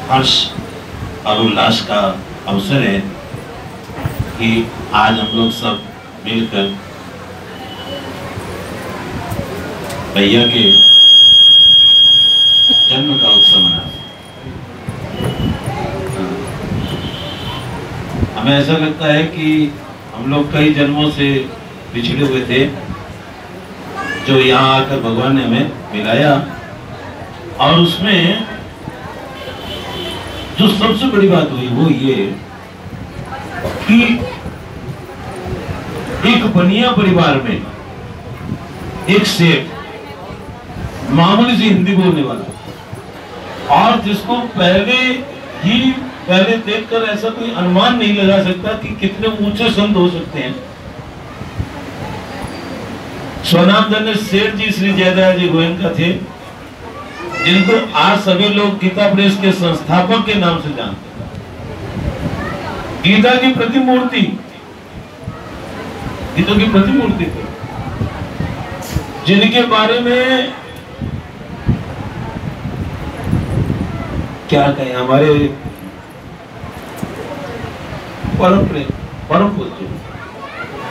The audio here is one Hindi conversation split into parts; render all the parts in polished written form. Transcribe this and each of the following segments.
हर्ष और उल्लास का अवसर है कि आज हम लोग सब मिलकर भैया के जन्म का उत्सव मना रहे हैं। हमें ऐसा लगता है कि हम लोग कई जन्मों से पिछड़े हुए थे, जो यहाँ आकर भगवान ने हमें मिलाया। और उसमें जो सबसे बड़ी बात हुई वो ये कि एक बनिया परिवार में एक सेठ, मामूली सी हिंदी बोलने वाला, और जिसको पहले देखकर ऐसा कोई अनुमान नहीं लगा सकता कि कितने ऊंचे संत हो सकते हैं। स्वनामधन्य सेठ जी श्री जयदयाल जी गोयनका थे, जिनको आज सभी लोग गीता प्रेस के संस्थापक के नाम से जानते हैं। गीता की प्रतिमूर्ति, गीता की प्रतिमूर्ति थे, जिनके बारे में क्या कहें, हमारे परम पूज्य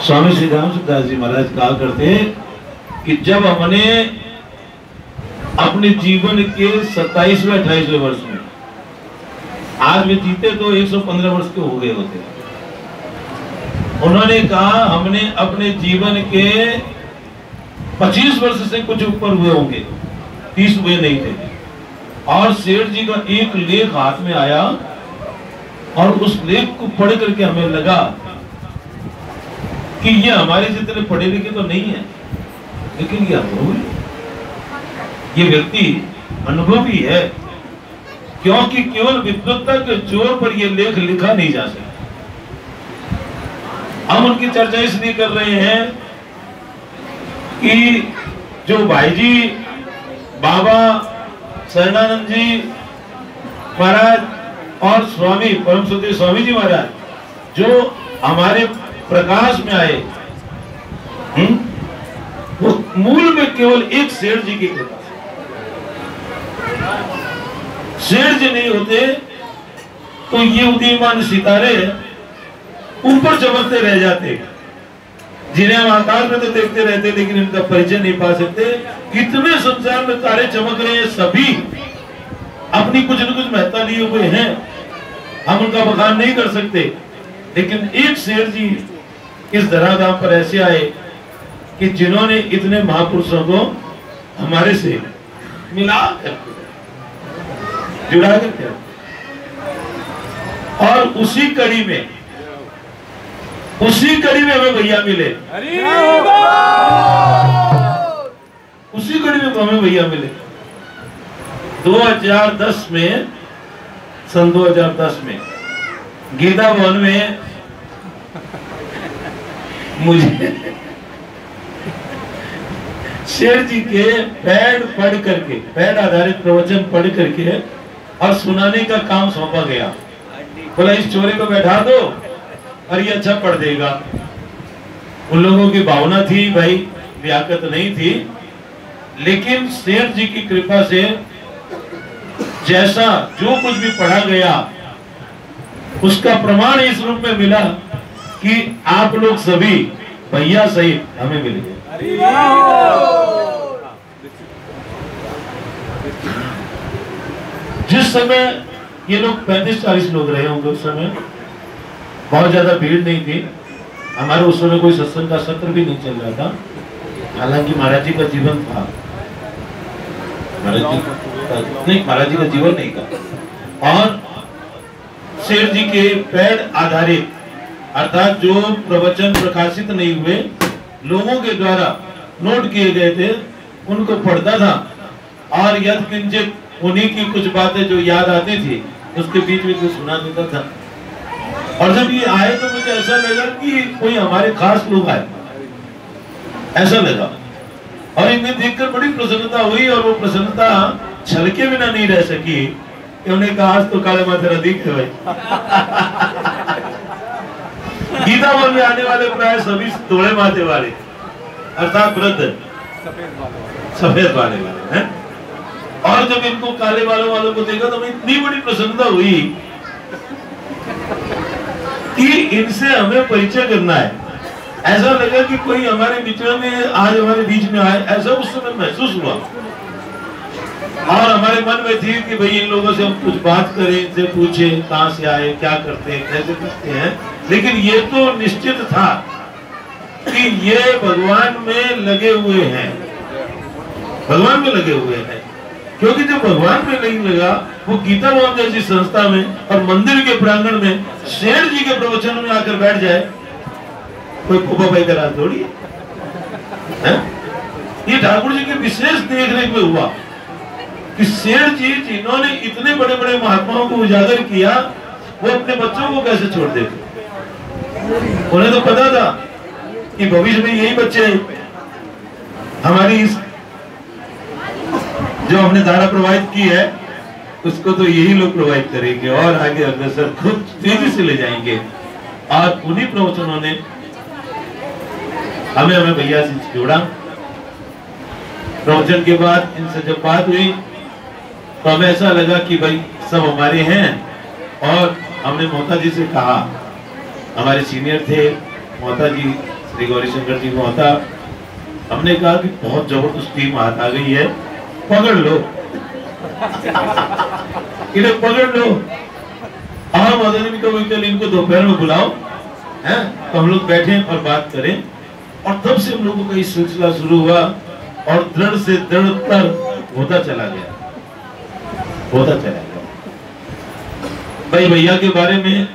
स्वामी श्री रामसुदास जी महाराज कहा करते कि जब हमने अपने जीवन के 27वें 28वें वर्ष में, आज में जीते तो 115 वर्ष के हो गए होते हैं, उन्होंने कहा हमने अपने जीवन के 25 वर्ष से कुछ ऊपर हुए होंगे, 30 हुए नहीं थे। और सेठ जी का एक लेख हाथ में आया और उस लेख को पढ़ करके हमें लगा कि ये हमारे जितने पढ़े लिखे तो नहीं है, लेकिन ये अनुभवी, ये व्यक्ति अनुभवी है, क्योंकि केवल विद्वत्ता के जोर पर ये लेख लिखा नहीं जा सकता। हम उनकी चर्चा इसलिए कर रहे हैं कि जो भाई जी बाबा शरणानंद जी महाराज और स्वामी परम सुधीर स्वामी जी महाराज जो हमारे प्रकाश में आए, वो मूल में केवल एक सेठ जी की कृपा। सेठ जी नहीं होते तो ये उदीयमान सितारे ऊपर चमकते रह जाते, जिन्हें हम आकाश में तो देखते रहते लेकिन इनका परिचय नहीं पा सकते। कितने संसार में तारे चमक रहे हैं, सभी अपनी कुछ न कुछ महत्ता लिए हुए हैं, हम उनका बखान नहीं कर सकते। लेकिन एक शेर जी इस धराधाम पर ऐसे आए कि जिन्होंने इतने महापुरुषों को हमारे से मिला कर जुड़ा कर, और उसी कड़ी में हमें भैया मिले, उसी कड़ी में हमें भैया मिले 2010 में, सन 2010 में गीता भवन में मुझे शेर जी के पैड आधारित प्रवचन पढ़ करके और सुनाने का काम सौंपा गया। बोला इस चोरे को बैठा दो और ये अच्छा पढ़ देगा। उन लोगों की भावना थी भाई, लियाकत नहीं थी, लेकिन शेर जी की कृपा से जैसा जो कुछ भी पढ़ा गया उसका प्रमाण इस रूप में मिला कि आप लोग सभी भैया सहित हमें मिल गए। जिस समय ये लोग 35-40 लोग रहे होंगे, उस समय बहुत ज्यादा भीड़ नहीं थी। हमारे उस समय कोई सत्संग का सत्र भी नहीं चल रहा था, हालांकि महाराज जी का जीवन था, महाराज जी का जीवन नहीं था। और शेर जी के पैड आधारित, अर्थात जो प्रवचन प्रकाशित नहीं हुए, लोगों के द्वारा नोट किए गए थे, उनको पढ़ता था और यद किंचित उन्हीं की कुछ बातें जो याद आती थी उसके बीच में कुछ सुना देता था। और जब ये आए तो मुझे ऐसा लगा कि कोई हमारे खास लोग आए, ऐसा लगा, और इन्हें देखकर बड़ी प्रसन्नता हुई। और वो प्रसन्नता छलके बिना नहीं रह सकी कि उन्हें कहा आज तो काले माथे दिख है भाई। गीता भवन में आने वाले प्राय सभी धोले माथे वाले, अर्थात वृद्ध सफेद वाले हैं। और जब इनको काले बालों वालों को देखा तो मैं इतनी बड़ी प्रसन्नता हुई कि इनसे हमें परिचय करना है। ऐसा लगा कि कोई हमारे बीच में आज हमारे बीच में आए, ऐसा उस समय महसूस हुआ। और हमारे मन में थी कि भाई इन लोगों से हम कुछ बात करें, इनसे पूछे कहां से आए, क्या करते हैं, कैसे करते हैं। लेकिन ये तो निश्चित था कि ये भगवान में लगे हुए हैं, भगवान में लगे हुए हैं। क्योंकि जब भगवान में नहीं लगा, वो गीता भवन जैसी संस्था में और मंदिर के प्रांगण में सेठ जी के प्रवचन में आकर बैठ जाए, कोई फूफा भाई का राज थोड़ी है। ये ठाकुर जी के विशेष देखने में हुआ कि सेठ जी जिन्होंने इतने बड़े बड़े महात्माओं को उजागर किया, वो अपने बच्चों को कैसे छोड़ देते। उन्हें तो पता था कि भविष्य में यही बच्चे हमारी इस जो हमने धारा प्रवाहित की है उसको तो यही लोग प्रवाहित करेंगे और आगे अग्रसर खुद तेजी से ले जाएंगे। और उन्हीं प्रवचनों ने हमें भैया से जोड़ा। प्रवचन के बाद इनसे जब बात हुई तो हमें ऐसा लगा कि भाई सब हमारे हैं। और हमने मोहता जी से कहा, हमारे सीनियर थे मोहता जी, श्री गौरी शंकर जी मोहता, हमने कहा कि बहुत जबरदस्त टीम हाथ आ गई है, पकड़ लो इन्हें पकड़ लो। और मोहता जी ने कहा इनको दोपहर में बुलाओ, हैं तो हम लोग बैठे और बात करें। और तब से हम लोगों का ये सिलसिला शुरू हुआ और दृढ़ से दृढ़तर होता चला गया, होता चला गया। भाई भैया के बारे में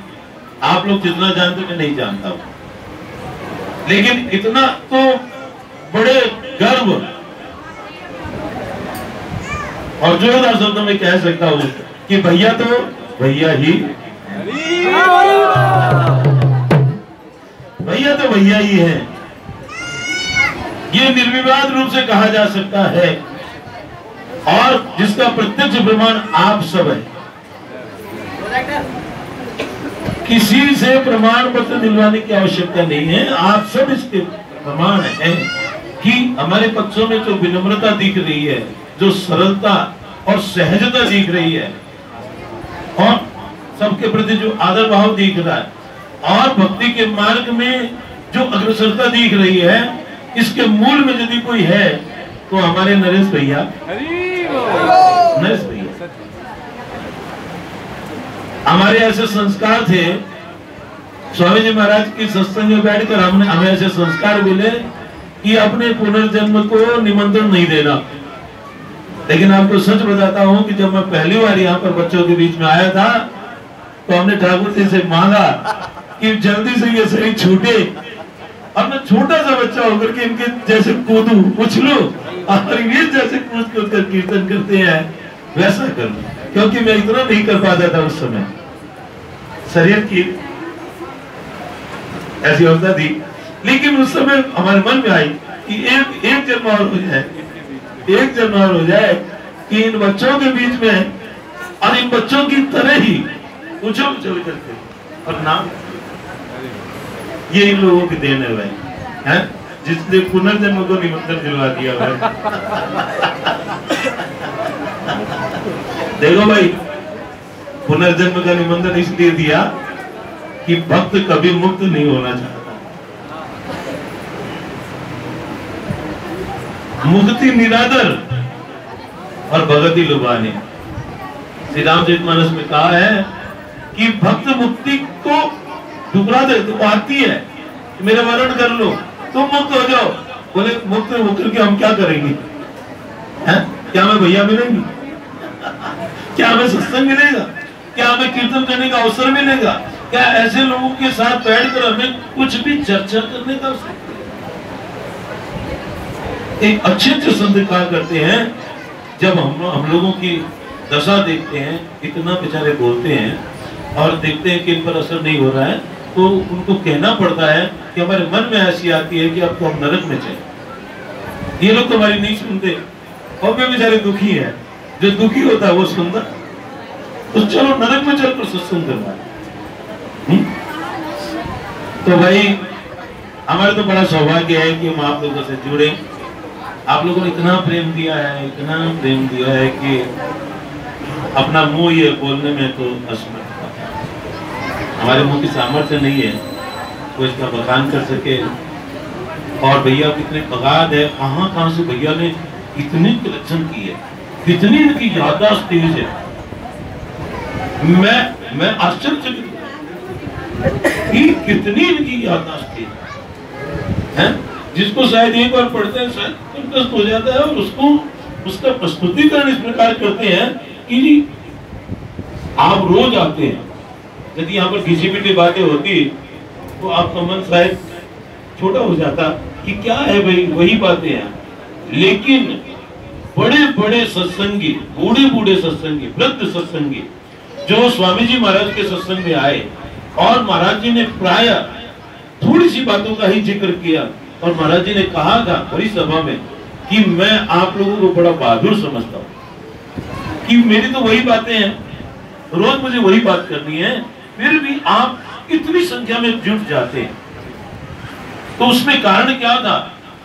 आप लोग जितना जानते मैं नहीं जानता हूं, लेकिन इतना तो बड़े गर्व और जोरदार शब्दों में कह सकता हूं कि भैया तो भैया ही, भैया तो भैया ही है। ये निर्विवाद रूप से कहा जा सकता है और जिसका प्रत्यक्ष प्रमाण आप सब है। किसी से प्रमाण पत्र दिलवाने की आवश्यकता नहीं है, आप सब इसके प्रमाण है कि हमारे पक्षों में जो विनम्रता दिख रही है, जो सरलता और सहजता दिख रही है और सबके प्रति जो आदर भाव दिख रहा है और भक्ति के मार्ग में जो अग्रसरता दिख रही है, इसके मूल में यदि कोई है तो हमारे नरेश भैया, नरेश भैया। हमारे ऐसे संस्कार थे, स्वामी जी महाराज की सत्संग में बैठकर हमें ऐसे संस्कार मिले कि अपने पुनर्जन्म को निमंत्रण नहीं देना। लेकिन आपको सच बताता हूं कि जब मैं पहली बार यहाँ पर बच्चों के बीच में आया था तो हमने ठाकुर जी से मांगा कि जल्दी से ये शरीर छूटे और मैं छोटा सा बच्चा होकर के इनके जैसे कूदूं, उछलूं और ये जैसे कूद कूद कर कीर्तन करते हैं वैसा करूं, क्योंकि मैं इतना नहीं कर पाता था उस समय, शरीर की ऐसी अवस्था थी। लेकिन उस समय हमारे मन में आई कि एक जन्म और हो जाए, एक जन्म और हो जाए कि इन बच्चों के बीच में और इन बच्चों की तरह ही पूछो करते और नाम ये इन लोगों की देन है भाई, हैं जिसने पुनर्जन्म को निमंत्रण दिलवा दिया भाई। देखो भाई, पुनर्जन्म का निमंत्रण इसलिए दिया कि भक्त कभी मुक्त नहीं होना चाहता। मुक्ति निरादर और भगति लुभाने। श्री रामचरितमानस में कहा है कि भक्त मुक्ति को ठुकरा दे तो आती है, मेरा वर्ण कर लो तुम मुक्त हो जाओ। बोले मुक्त होकर के हम क्या करेंगे, हैं? क्या हमें भैया मिलेंगे, क्या हमें सत्संग मिलेगा, क्या हमें कीर्तन करने का अवसर मिलेगा, क्या ऐसे लोगों के साथ बैठकर हमें कुछ भी चर्चा करने का अवसर? एक अच्छे संत कहा करते हैं, जब हम लोगों की दशा देखते हैं, इतना बेचारे बोलते हैं और देखते हैं कि इन पर असर नहीं हो रहा है, तो उनको कहना पड़ता है कि हमारे मन में ऐसी आती है कि अब तो हम नरक में चले। ये लोग तो हमारी नहीं सुनते और वे बेचारे दुखी है। जो दुखी होता है वो सुनता, तो चलो नरक में चलकर सत्संग करना। तो भाई हमारे तो बड़ा सौभाग्य है कि हम आप लोगों से जुड़े आप लोगों ने इतना प्रेम दिया है, इतना प्रेम दिया है कि अपना मुंह ये बोलने में तो असमर्थ, हमारे मुंह की सामर्थ्य नहीं है वो इसका बखान कर सके। और भैया कितने बगाद है, कहाँ से भैया ने कितनी कलेक्शन की है, कितनी इनकी याददाश्त तेज है। मैं आश्चर्यचकित कि कितनी इनकी याददाश्त तेज है। जिसको शायद एक बार पढ़ते हैं शायद कंठस्थ हो जाता है, और उसको उसका प्रस्तुतिकरण इस प्रकार करते हैं कि आप रोज आते हैं, यदि यहाँ पर घिसी पिटी बातें होती तो आपका मन शायद छोटा हो जाता कि क्या है भाई, वही बातें हैं। लेकिन बड़े बड़े सत्संगी, बूढ़े बूढ़े सत्संगी, वृद्ध सत्संगी जो स्वामी जी महाराज के सत्संग में आए, और महाराज जी ने प्राय थोड़ी सी बातों का ही जिक्र किया, और महाराज जी ने कहा था बड़ी सभा में कि मैं आप लोगों को बड़ा बहादुर समझता हूँ कि मेरी तो वही बातें हैं, रोज मुझे वही बात करनी है, फिर भी आप इतनी संख्या में जुट जाते हैं। तो उसमें कारण क्या था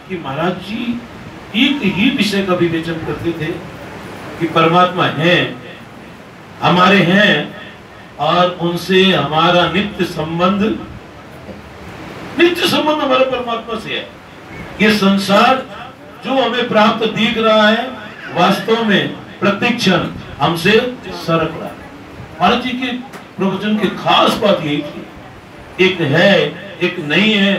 कि महाराज जी एक ही विषय का विवेचन करते थे कि परमात्मा है, हमारे हैं, और उनसे हमारा नित्य संबंध हमारे परमात्मा से है। ये संसार जो हमें प्राप्त दिख रहा है वास्तव में प्रत्येक क्षण हमसे सरक रहा है। महाराज जी के प्रवचन की खास बात यही थी, एक है एक नहीं है,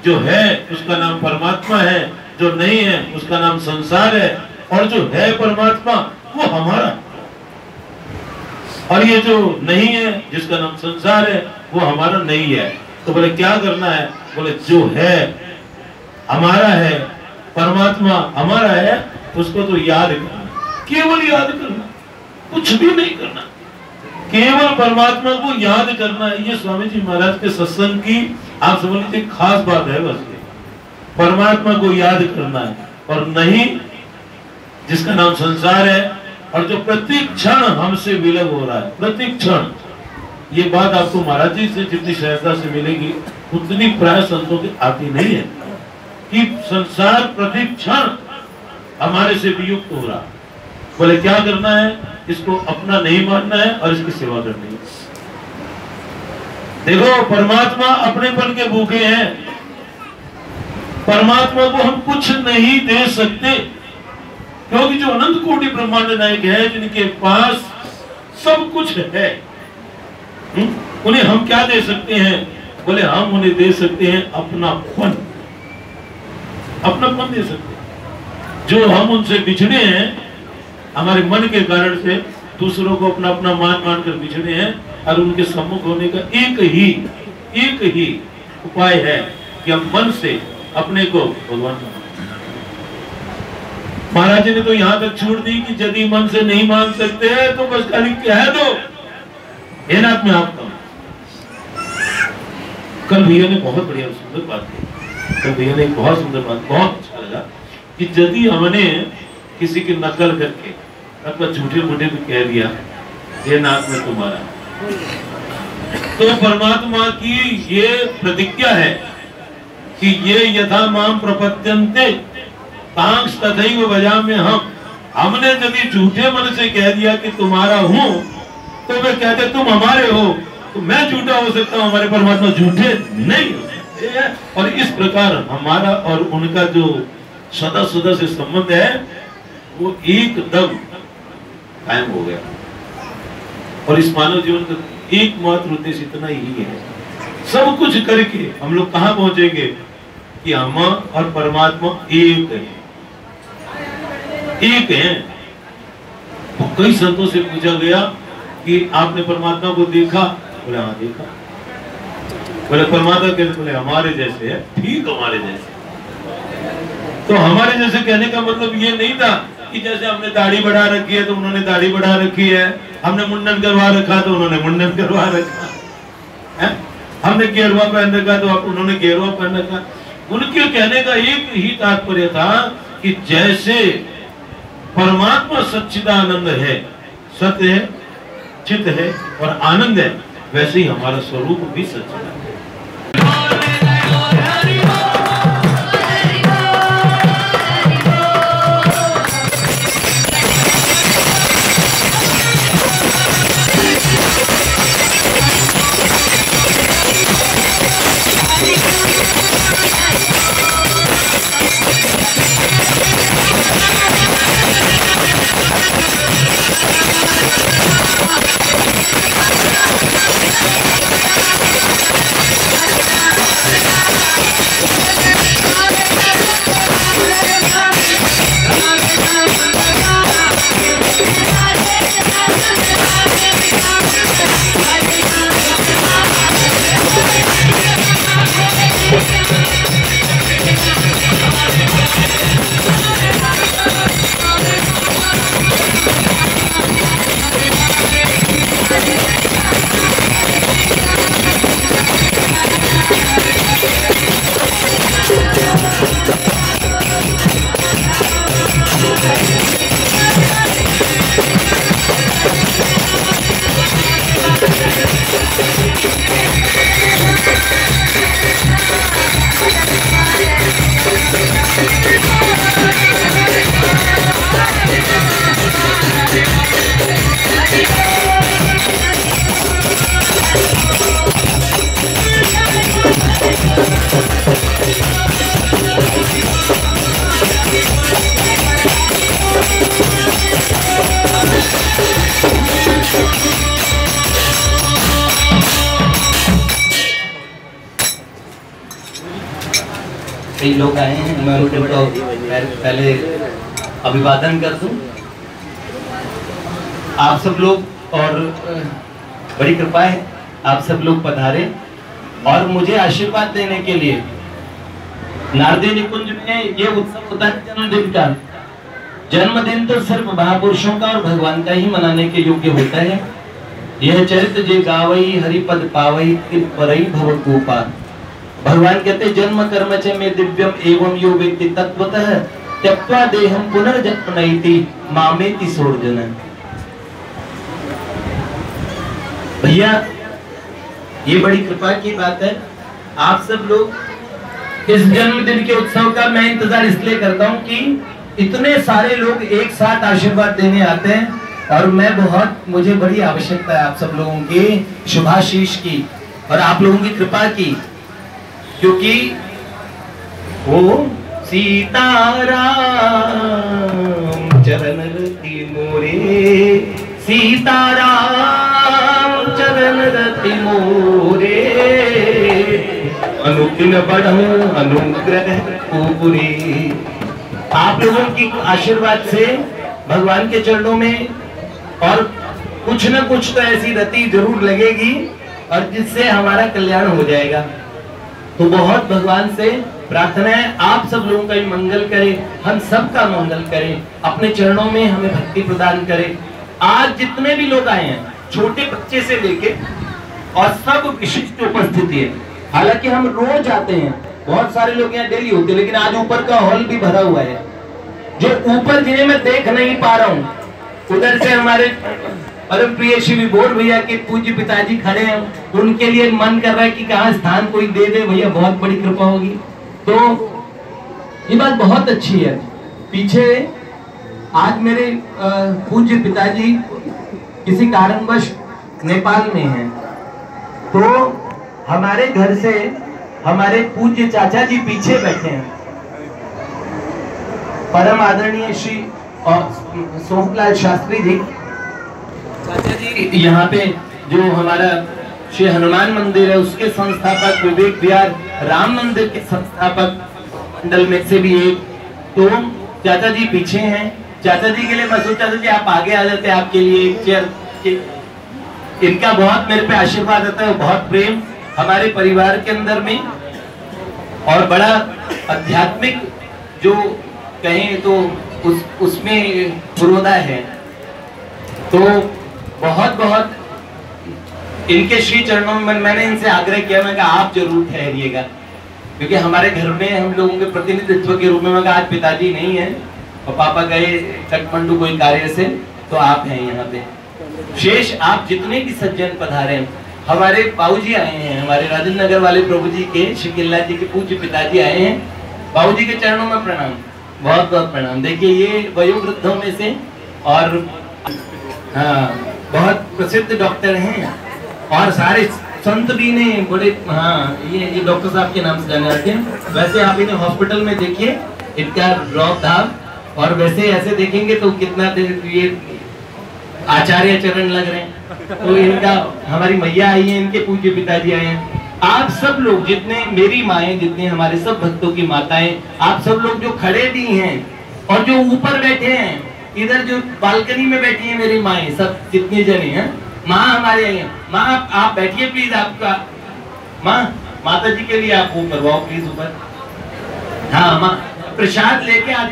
जो है उसका नाम परमात्मा है, जो नहीं है उसका नाम संसार है, और जो है परमात्मा वो हमारा, और ये जो नहीं है जिसका नाम संसार है वो हमारा नहीं है। तो बोले क्या करना है, बोले जो है हमारा है, परमात्मा हमारा है, उसको तो याद करना, केवल याद करना, कुछ भी नहीं करना, केवल परमात्मा को याद करना है। ये स्वामी जी महाराज के सत्संग की आप समझ लीजिए खास बात है। बस परमात्मा को याद करना है, और नहीं जिसका नाम संसार है, और जो प्रत्येक क्षण हमसे विलग हो रहा है, प्रत्येक क्षण। ये बात आपको महाराज जी से जितनी सहजता से मिलेगी उतनी प्राय संतों की आती नहीं है कि संसार प्रत्येक क्षण हमारे से वियुक्त हो रहा। बोले क्या करना है, इसको अपना नहीं मानना है और इसकी सेवा करनी है। देखो परमात्मा अपनेपन के भूखे हैं, परमात्मा को हम कुछ नहीं दे सकते, क्योंकि जो अनंत कोटि ब्रह्मांड नायक है, जिनके पास सब कुछ है, उन्हें हम क्या दे सकते हैं, बोले हम उन्हें दे सकते हैं अपनापन, अपनापन दे सकते हैं। जो हम उनसे बिछड़े हैं हमारे मन के कारण से, दूसरों को अपना अपना मान कर बिछड़े हैं, और उनके सम्मुख होने का एक ही उपाय है कि हम मन से अपने को भगवान। महाराज जी ने तो यहाँ तक छूट दी कि यदि मन से नहीं मान सकते हैं तो बस खाली कह दो हे नाथ मैं आपका। कल भैया ने बहुत बढ़िया सुंदर बात की, कल भैया ने बहुत सुंदर बात, बहुत अच्छा लगा कि यदि हमने किसी की नकल करके अथवा झूठे मूठे भी कह दिया हे नाथ में तुम्हारा, तो परमात्मा की ये प्रतिज्ञा है कि ये यथा माम प्रपद्यन्ते तांस तथैव भजाम्य हमने यदि झूठे मन से कह दिया कि तुम्हारा हूं, तो वे कहते तुम हमारे हो, तो मैं झूठा हो सकता हूं, हमारे परमात्मा झूठे नहीं हो सकते। और इस प्रकार हमारा और उनका जो सदा सदा से संबंध है वो एकदम कायम हो गया। और इस मानव जीवन का एकमात्र उद्देश्य इतना ही है, सब कुछ करके हम लोग कहां पहुंचेंगे कि हम और परमात्मा एक है, एक है। तो कई संतों से पूछा गया कि आपने परमात्मा को देखा, बोले हाँ देखा। बोले परमात्मा कैसे, बोले हमारे जैसे है, ठीक हमारे जैसे। तो हमारे जैसे कहने का मतलब ये नहीं था कि जैसे हमने दाढ़ी बढ़ा रखी है तो उन्होंने दाढ़ी बढ़ा रखी है, हमने मुंडन करवा रखा तो उन्होंने मुंडन करवा रखा है, हमने गेरुआ पहन रखा तो उन्होंने गेरुआ पहन रखा। उनके कहने का एक ही तात्पर्य था कि जैसे परमात्मा सच्चिदानंद है, सत्य है, चित है और आनंद है, वैसे ही हमारा स्वरूप भी सच्चिदानंद है। कई लोग आए हैं, मैं उनको तो पहले अभिवादन कर दूं। आप सब लोग और बड़ी कृपा है आप सब लोग पधारे और मुझे आशीर्वाद देने के लिए। नारदी निकुंज में ये उत्सव होता है जन्मदिन का। जन्मदिन तो सिर्फ महापुरुषों का और भगवान का ही मनाने के योग्य होता है। यह चरित्र जे गावई हरिपद पावई परई भव गोपाल। भगवान कहते जन्म कर्म च में दिव्यम एवं यो व्यक्ति तत्वतः त्यक्त्वा देहम पुनर्जन्म नैति मामेति सोर्जन। भैया ये बड़ी कृपा की बात है, आप सब लोग इस जन्मदिन के उत्सव का मैं इंतजार इसलिए करता हूँ कि इतने सारे लोग एक साथ आशीर्वाद देने आते हैं और मुझे बड़ी आवश्यकता है आप सब लोगों की शुभाशीष की और आप लोगों की कृपा की, क्योंकि वो सीताराम चरण रति मोरे, सीताराम चरण रति मोरे, अनुदिन बढ़ो अनुग्रह पूरे। आप लोगों की आशीर्वाद से भगवान के चरणों में और कुछ न कुछ तो ऐसी रति जरूर लगेगी और जिससे हमारा कल्याण हो जाएगा। तो बहुत भगवान से प्रार्थना है आप सब लोगों का भी मंगल करे, हम सब का मंगल करे, अपने चरणों में हमें भक्ति प्रदान करे। आज जितने भी लोग आए हैं छोटे बच्चे से लेके और सब विशिष्ट उपस्थिति है। हालांकि हम रोज आते हैं, बहुत सारे लोग यहाँ डेली होते हैं, लेकिन आज ऊपर का हॉल भी भरा हुआ है। जो ऊपर जिन्हें मैं देख नहीं पा रहा हूँ, उधर से हमारे परम प्रिय श्री विभोर भैया के पूज्य पिताजी खड़े हैं, उनके लिए मन कर रहा है कि कहाँ स्थान कोई दे दे भैया, बहुत बड़ी कृपा होगी। तो ये बात बहुत अच्छी है। पीछे आज मेरे पूज्य पिताजी किसी कारणवश नेपाल में हैं, तो हमारे घर से हमारे पूज्य चाचा जी पीछे बैठे हैं, परम आदरणीय श्री सोहनलाल शास्त्री जी। चाचा जी यहाँ पे जो हमारा श्री हनुमान मंदिर है उसके संस्थापक, विवेक विहार राम मंदिर के संस्थापक मंडल में से भी एक। तो चाचा जी पीछे हैं। चाचा जी के लिए मैं सोचा था कि आप आगे आ जाते, आपके लिए एक चेयर। इनका बहुत मेरे पे आशीर्वाद आता है, बहुत प्रेम हमारे परिवार के अंदर में और बड़ा आध्यात्मिक जो कहें तो उसमें पुरोधा है। तो बहुत बहुत इनके श्री चरणों में मैंने इनसे आग्रह किया, मैं कहा आप जरूर ठहरिएगा, क्योंकि हमारे घर में हम लोगों के प्रतिनिधित्व के रूप में मैं कहा आज पिताजी नहीं है और पापा गए काठमांडू कोई कार्य से, तो आप हैं यहाँ पे। शेष आप जितने भी सज्जन पधारे हैं, हमारे बाबूजी आए हैं, हमारे राजेंद्र नगर वाले प्रभु जी के श्री किल्ला जी के पूज्य पिताजी आए हैं। बाबूजी के चरणों में प्रणाम, बहुत बहुत प्रणाम। देखिए ये वयोवृद्धों में से और हाँ बहुत प्रसिद्ध डॉक्टर हैं और सारे संत भी ने बड़े, हाँ ये डॉक्टर साहब के नाम से जाने जाते हैं। वैसे आप इन्हें हॉस्पिटल में देखिए, इनका रौब धाम, और वैसे ऐसे देखेंगे तो कितना ये आचार्य चरण लग रहे हैं। तो इनका हमारी मैया आई है, इनके पूज्य पिताजी आए हैं। आप सब लोग जितने मेरी माएँ, जितने हमारे सब भक्तों की माताएं, आप सब लोग जो खड़े भी हैं और जो ऊपर बैठे हैं, इधर जो बालकनी में बैठी है मेरी माएँ, सब जितने जने हैं, माँ हमारे आई हैं। माँ आप बैठिए प्लीज, आपका माँ माता जी के लिए आप वो करवाओ प्लीज ऊपर। हाँ माँ प्रसाद लेके आज,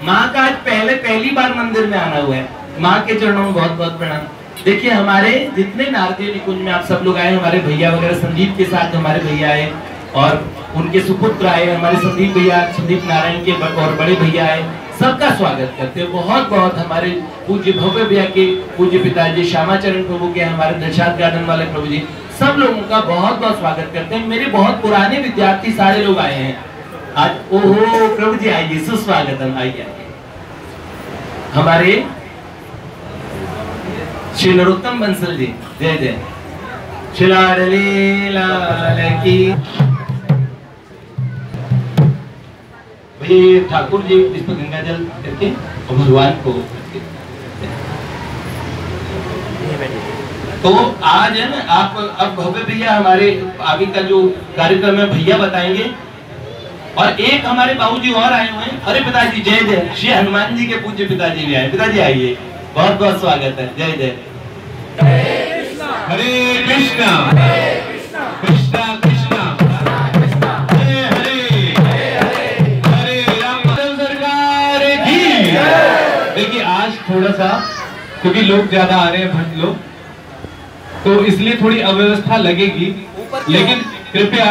माँ का आज पहली बार मंदिर में आना हुआ है। माँ के चरणों में बहुत बहुत प्रणाम। देखिए हमारे जितने नारदी निकुंज में आप सब लोग आए, हमारे भैया वगैरह संदीप के साथ हमारे भैया आए और उनके सुपुत्र आए, हमारे संदीप भैया, संदीप नारायण के और बड़े भैया आए, सबका स्वागत करते हैं। बहुत बहुत हमारे पूज्य भव्य भैया के पूज्य पिताजी श्यामाचरण प्रभु के, हमारे दिलशाद गार्डन वाले प्रभु जी, सब लोगों का बहुत बहुत स्वागत करते हैं। मेरे बहुत पुराने विद्यार्थी सारे लोग आए हैं आज। ओहो प्रभु जी आइए, सुस्वागतम, आइए आइए। हमारे श्री नरोत्तम बंसल जी, जय जय। श्री लाडली लाल की। भाई ठाकुर जी इस पर गंगा जल करके और भगवान को। तो आज है ना, आप अब भव्य भैया हमारे आगे का जो कार्यक्रम है भैया बताएंगे। और एक हमारे बाबूजी और आए हुए हैं। अरे पिताजी जय जय, श्री हनुमान जी के पूज्य पिताजी भी आए। पिताजी आइए, बहुत बहुत स्वागत है। जय जय। हरे कृष्णा कृष्णा कृष्णा हरे हरे हरे राम सरकार की। देखिए आज थोड़ा सा क्योंकि लोग ज्यादा आ रहे हैं, भक्त लोग, तो इसलिए थोड़ी अव्यवस्था लगेगी, लेकिन कृपया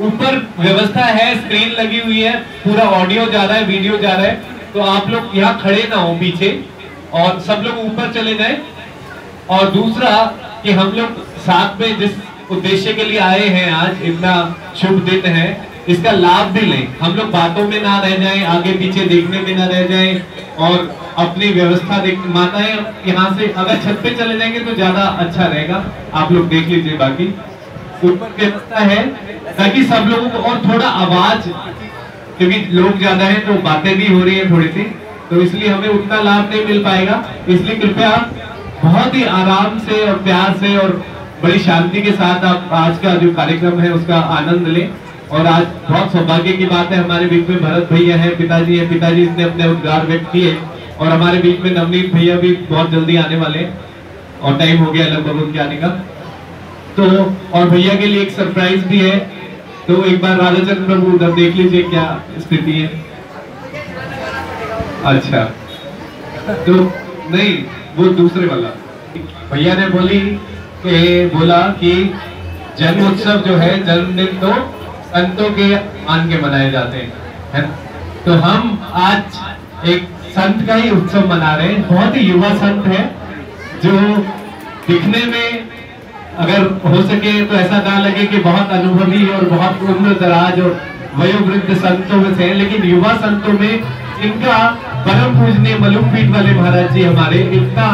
ऊपर व्यवस्था है, स्क्रीन लगी हुई है, पूरा ऑडियो जा रहा है, वीडियो जा रहा है, तो आप लोग यहाँ खड़े ना हो पीछे और सब लोग ऊपर चले जाएं। और दूसरा कि हम लोग साथ में जिस उद्देश्य के लिए आए हैं, आज इतना शुभ दिन है, इसका लाभ भी लें। हम लोग बातों में ना रह जाएं, आगे पीछे देखने में ना रह जाएं और अपनी व्यवस्था देख। माताएं यहाँ से अगर छत पे चले जाएंगे तो ज्यादा अच्छा रहेगा, आप लोग देख लीजिए। बाकी ऊपर व्यवस्था है ताकि सब लोगों को, और थोड़ा आवाज, क्योंकि लोग ज्यादा हैं तो बातें भी हो रही है थोड़ी सी, तो इसलिए हमें उतना लाभ नहीं मिल पाएगा। इसलिए कृपया बहुत ही आराम से और प्यार से और बड़ी शांति के साथ आप आज का जो कार्यक्रम है उसका आनंद लें। और आज बहुत सौभाग्य की बात है, हमारे बीच में भरत भैया हैं, पिताजी हैं, पिताजी ने अपने उद्गार व्यक्त किए, और हमारे बीच में नवनीत भैया भी बहुत जल्दी आने वाले हैं और टाइम हो गया लगभग उनके आने का। तो और भैया के लिए एक सरप्राइज भी है, तो एक बार राधाचंद्र प्रभु उधर देख लीजिए क्या स्थिति है। अच्छा, तो नहीं, वो दूसरे वाला भैया ने बोला कि जन्म उत्सव जो है, जन्मदिन तो संतों के मान के मनाए जाते हैं, है ना? तो हम आज एक संत का ही उत्सव मना रहे हैं। बहुत ही युवा संत है, जो दिखने में अगर हो सके तो ऐसा ना लगे कि बहुत अनुभवी और बहुत उम्र दराज और वयोवृद्ध संतों में से, लेकिन युवा संतों में इनका परम पूजनीय मलुकपीठ वाले महाराज जी हमारे इतना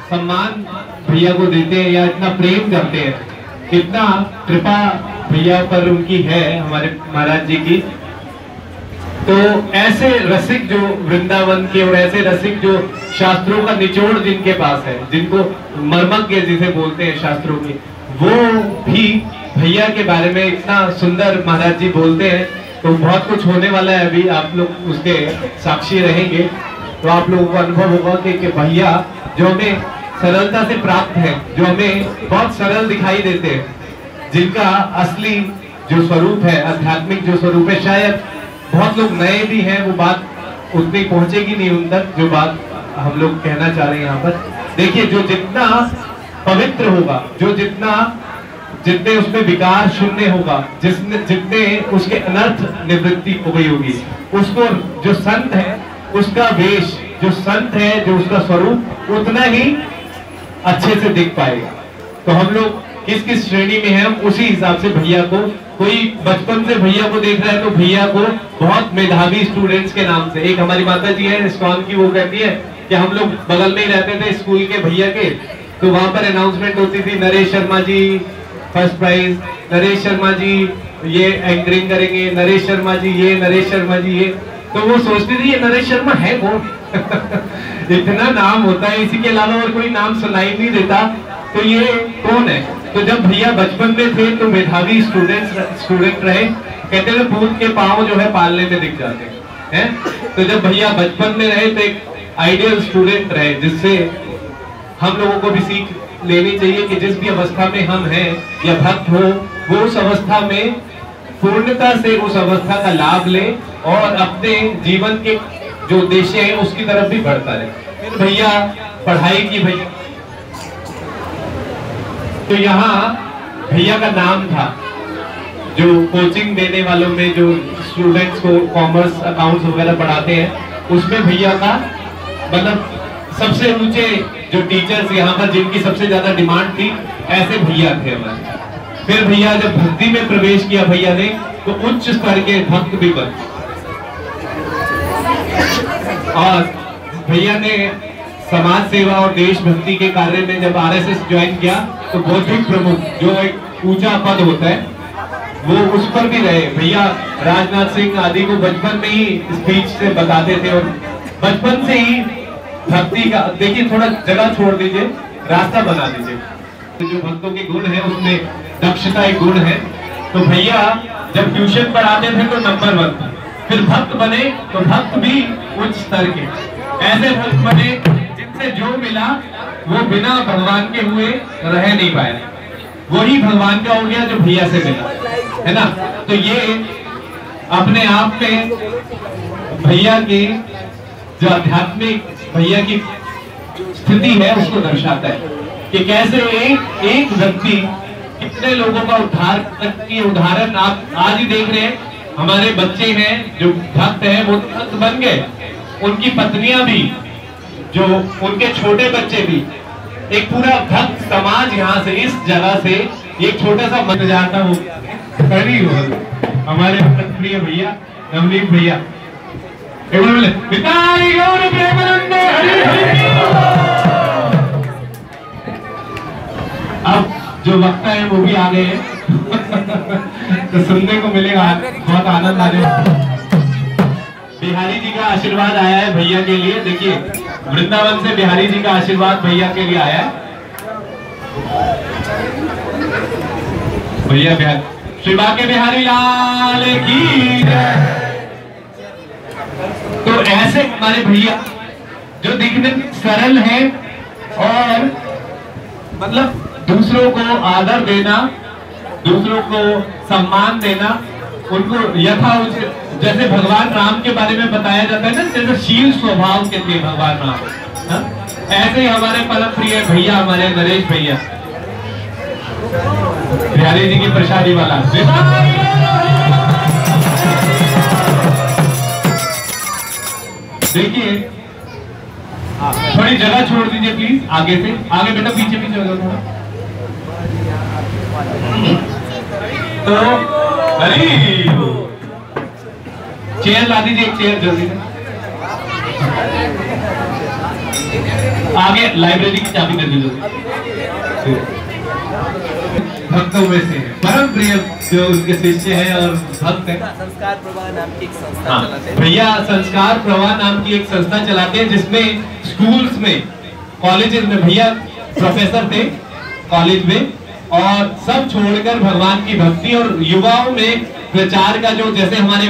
सम्मान भैया को देते हैं या इतना प्रेम करते हैं, इतना कृपा भैया पर उनकी है, हमारे महाराज जी की। तो ऐसे रसिक जो वृंदावन के और ऐसे रसिक जो शास्त्रों का निचोड़ जिनके पास है, जिनको मर्मज्ञ जिसे बोलते हैं शास्त्रों की, वो भी भैया के बारे में इतना सुंदर महाराज जी बोलते हैं। तो बहुत कुछ होने वाला है, अभी आप लोग उसके साक्षी रहेंगे, तो आप लोगों को अनुभव होगा कि भैया जो हमें सरलता से प्राप्त है, जो हमें बहुत सरल दिखाई देते हैं, जिनका असली जो स्वरूप है, आध्यात्मिक जो स्वरूप है, शायद बहुत लोग नए भी हैं, वो बात उतनी पहुंचेगी नहीं उन तक जो बात हम लोग कहना चाह रहे हैं यहाँ पर। देखिए, जो जितना पवित्र होगा, जो जितने उसमें विकार शून्य होगा, जितने उसके अनर्थ निवृत्ति हो गई होगी, उसको जो संत है उसका वेश, जो संत है जो उसका स्वरूप उतना ही अच्छे से दिख पाएगा। तो हम लोग किस किस श्रेणी में हैं, हम उसी हिसाब से भैया को, कोई बचपन से भैया को देख रहा है तो भैया को बहुत मेधावी स्टूडेंट्स के नाम से, एक हमारी माता जी है इस्कॉन की, वो कहती है कि हम लोग बगल में ही रहते थे स्कूल के भैया के, तो वहां पर अनाउंसमेंट होती थी, नरेश शर्मा जी फर्स्ट प्राइज, नरेश शर्मा जी ये एंकरिंग करेंगे, नरेश शर्मा जी ये, नरेश शर्मा जी ये। तो वो सोचती थी ये नरेश शर्मा है कौन? इतना नाम होता है, इसी के अलावा और कोई नाम सुनाई नहीं देता, तो ये कौन है? तो जब भैया बचपन में थे तो मेधावी स्टूडेंट रहे, कहते थे भूत के पांव जो है पालने में दिख जाते हैं। तो जब भैया बचपन में रहे तो एक आइडियल स्टूडेंट रहे, जिससे हम लोगों को भी सीख लेनी चाहिए कि जिस भी अवस्था में हम हैं या भक्त हो, वो उस अवस्था में पूर्णता से उस अवस्था का लाभ ले और अपने जीवन के जो उद्देश्य है उसकी तरफ भी बढ़ता रहे। फिर भैया पढ़ाई की, भैया तो यहाँ भैया का नाम था, जो कोचिंग देने वालों में जो स्टूडेंट्स को कॉमर्स अकाउंट्स वगैरह पढ़ाते हैं, उसमें भैया का मतलब सबसे ऊंचे जो टीचर्स यहाँ पर जिनकी सबसे ज्यादा डिमांड थी, ऐसे भैया थे हमारे। फिर भैया जब भक्ति में प्रवेश किया भैया ने, तो उच्च स्तर के भक्त भी बने। और भैया ने समाज सेवा और देशभक्ति के कार्य में जब आरएसएस ज्वाइन किया, तो बौद्धिक प्रमुख जो एक ऊंचा पद होता है, वो उस पर भी रहे। भैया राजनाथ सिंह आदि को बचपन में ही स्पीच से बताते थे, और बचपन से ही भक्ति का, देखिए थोड़ा जगह छोड़ दीजिए, रास्ता बना दीजिए। तो जो भक्तों के गुण है उसमें दक्षता एक गुण है। तो भैया जब ट्यूशन पढ़ाते थे तो नंबर 1, फिर भक्त बने तो भक्त भी उच्च स्तर के, ऐसे भक्त बने जिनसे जो मिला वो बिना भगवान के हुए रह नहीं पाए, वही भगवान का हो गया जो भैया से मिला, है ना। तो ये अपने आप में भैया की जो आध्यात्मिक भैया की स्थिति है उसको दर्शाता है कि कैसे एक व्यक्ति कितने लोगों का उद्धार की उदाहरण आप आज ही देख रहे हैं। हमारे बच्चे हैं जो भक्त हैं वो भक्त बन गए, उनकी पत्नियां भी, जो उनके छोटे बच्चे भी, एक पूरा भक्त समाज यहाँ से इस जगह से एक छोटा सा बन जाता हो हमारे प्रिय भैया नवनीत भैया। अब जो वक्ता है वो भी आ गए हैं तो सुनने को मिलेगा, बहुत आनंद आ जाएगा। बिहारी जी का आशीर्वाद आया है भैया के लिए, देखिए वृंदावन से बिहारी जी का आशीर्वाद भैया के लिए आया है। भैया बिहार श्री बाके बिहारी लाल की जय। तो ऐसे हमारे भैया जो दिखने में सरल है और मतलब दूसरों को आदर देना, दूसरों को सम्मान देना, उनको यथा उचित, जैसे भगवान राम के बारे में बताया जाता है ना, जैसे शील स्वभाव के थे भगवान राम, ऐसे ही हमारे परम प्रिय भैया हमारे नरेश भैया बिहारी जी की प्रसादी वाला। देखिए थोड़ी जगह छोड़ दीजिए प्लीज, आगे से आगे बेटा, पीछे पीछे हो जाओ थोड़ा। तो अरे चेयर ला दीजिए, एक चेयर जल्दी से। आगे लाइब्रेरी की चाबी दे दीजिए। भक्तों में से परम प्रिय जो उनके शिष्य हैं और भक्त हैं, संस्कार प्रवाह नाम की एक संस्था चलाते हैं भैया। संस्कार प्रवाह नाम की एक संस्था चलाते हैं जिसमें स्कूल्स में, कॉलेजेस में, भैया प्रोफेसर थे कॉलेज में, और सब छोड़कर भगवान की भक्ति और युवाओं में प्रचार का जो, जैसे हमारे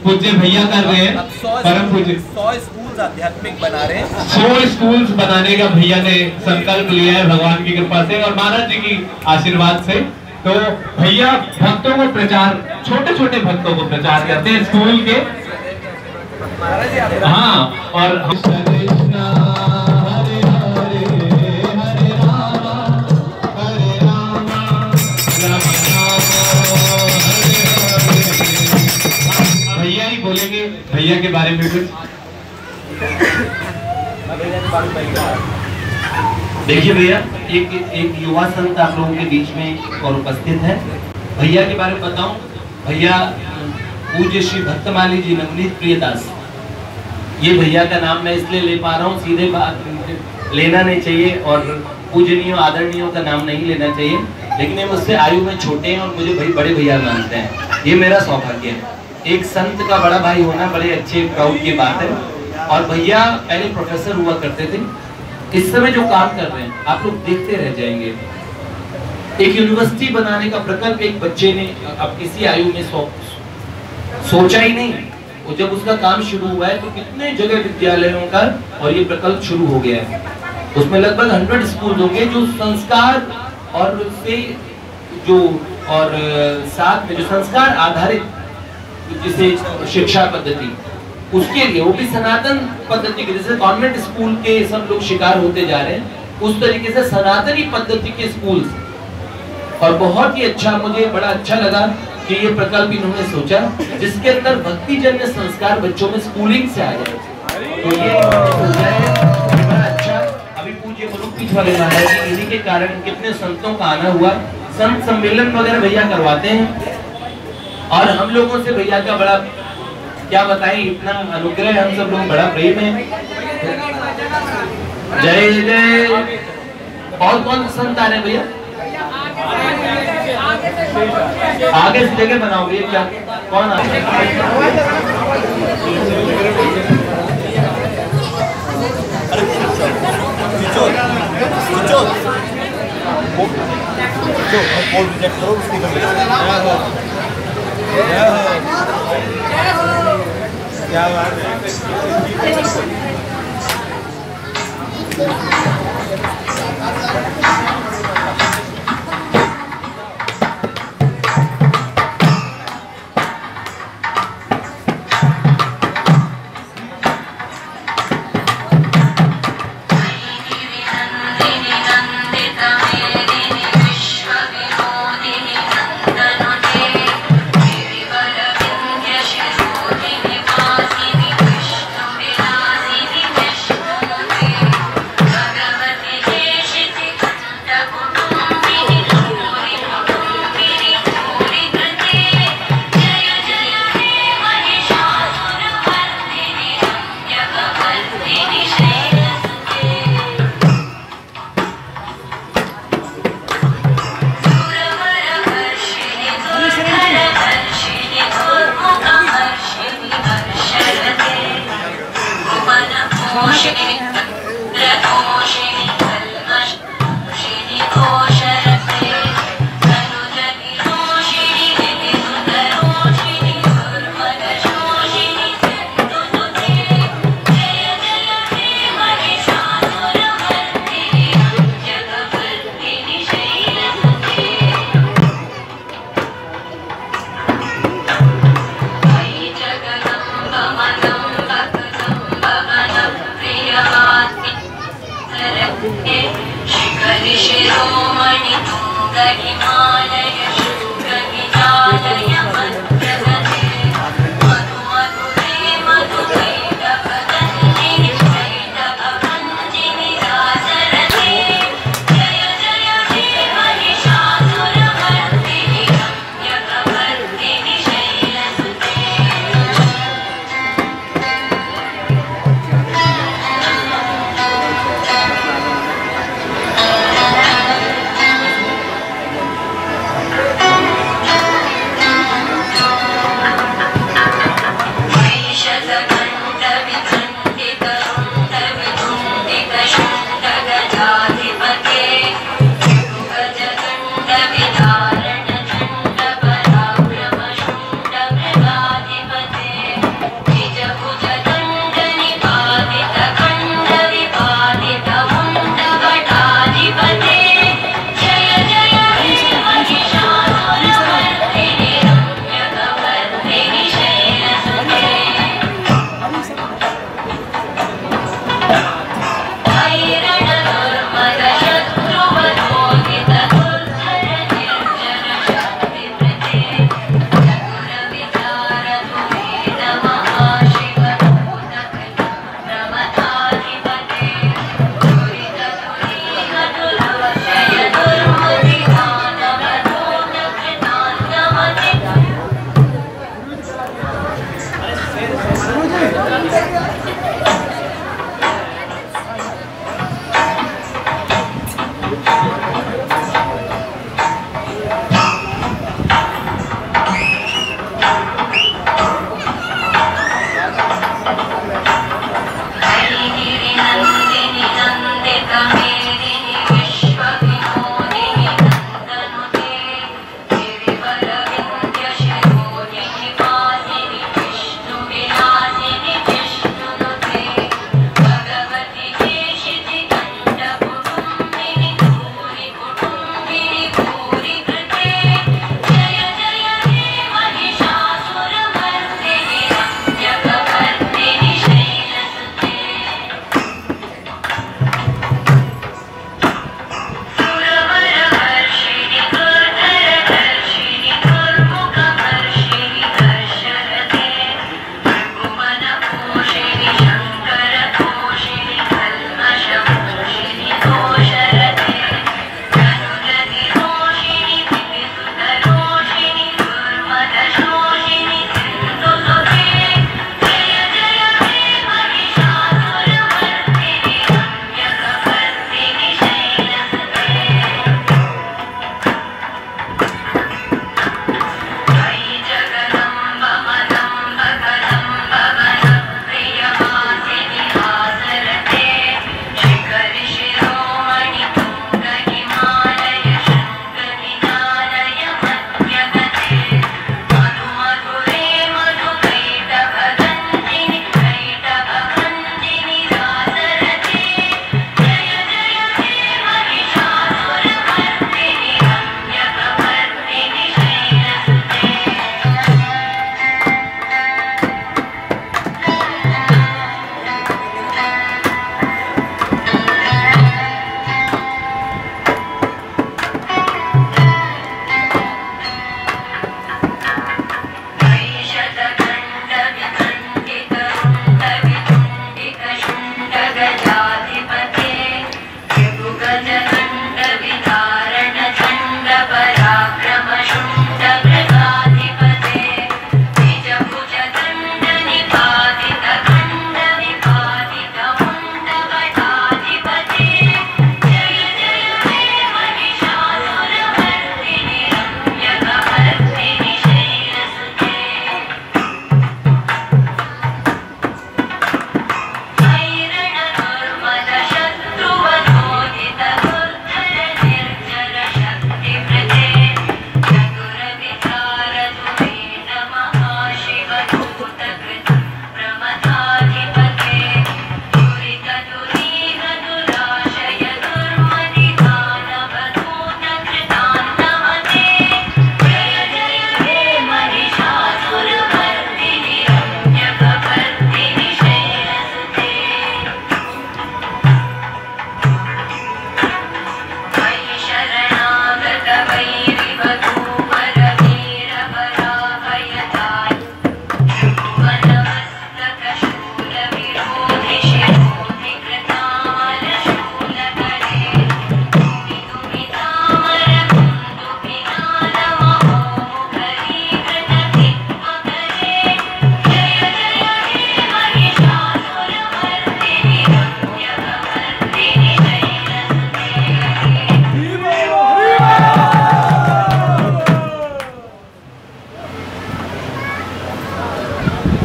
पूज्य भैया कर रहे हैं, परम पूज्य 100 स्कूल आध्यात्मिक बना रहे हैं। 100 स्कूल्स बनाने का भैया ने संकल्प लिया है भगवान की कृपा से और महाराज जी की आशीर्वाद से। तो भैया भक्तों को प्रचार, छोटे छोटे भक्तों को प्रचार करते हैं स्कूल के। हाँ, और भैया ही बोलेंगे भैया के बारे में कुछ। देखिए भैया, एक युवा संत आप लोगों के बीच में और उपस्थित है। भैया के बारे में बताऊं, भैया पूज्य श्री भक्तमाली जी नवनीत प्रियदास, ये भैया का नाम मैं इसलिए ले पा रहा हूँ, सीधे बात लेना नहीं चाहिए और पूजनीय आदरणीयों का नाम नहीं लेना चाहिए, लेकिन ये मुझसे आयु में छोटे हैं और मुझे भाई बड़े भैया मानते हैं, ये मेरा सौभाग्य है। एक संत का बड़ा भाई होना बड़े अच्छे प्राउड की बात है। और भैया पहले प्रोफेसर हुआ करते थे, इस समय जो काम कर रहे हैं आप लोग देखते रह जाएंगे। एक यूनिवर्सिटी बनाने का प्रकल्प एक बच्चे ने अब इसी आयु में सोचा ही नहीं, और जब उसका काम शुरू हुआ है तो कितने जगह विद्यालयों का और ये प्रकल्प शुरू हो गया है। उसमें लगभग 100 स्कूल होंगे जो संस्कार और से जो और साथ में जो संस्कार आधारित जिसे शिक्षा पद्धति, उसके लिए वो भी सनातन पद्धति के, जैसे कॉन्वेंट स्कूल के सब लोग शिकार होते जा रहे हैं, उस तरीके से सनातनी पद्धति के स्कूल। और बहुत ही अच्छा, मुझे बड़ा अच्छा लगा कि ये प्रकल्प इन्होंने सोचा जिसके अंदर भक्ति जन्य संस्कार बच्चों में स्कूलिंग से आ जाए। तो ये बड़ा अच्छा। अभी पूज्य मुलुक पीठ वाले महाराज जी, इन्हीं के कारण कितने संतों का आना हुआ, संत सम्मेलन वगैरह भैया करवाते हैं। और हम लोगों से भैया का बड़ा क्या बताएं, इतना अनुग्रह, हम सब लोग बड़ा प्रेम है। जय जय। और कौन संत आ रहे हैं भैया? आगे से जगह बनाओगे क्या? कौन आ रहे हैं? क्या बात है।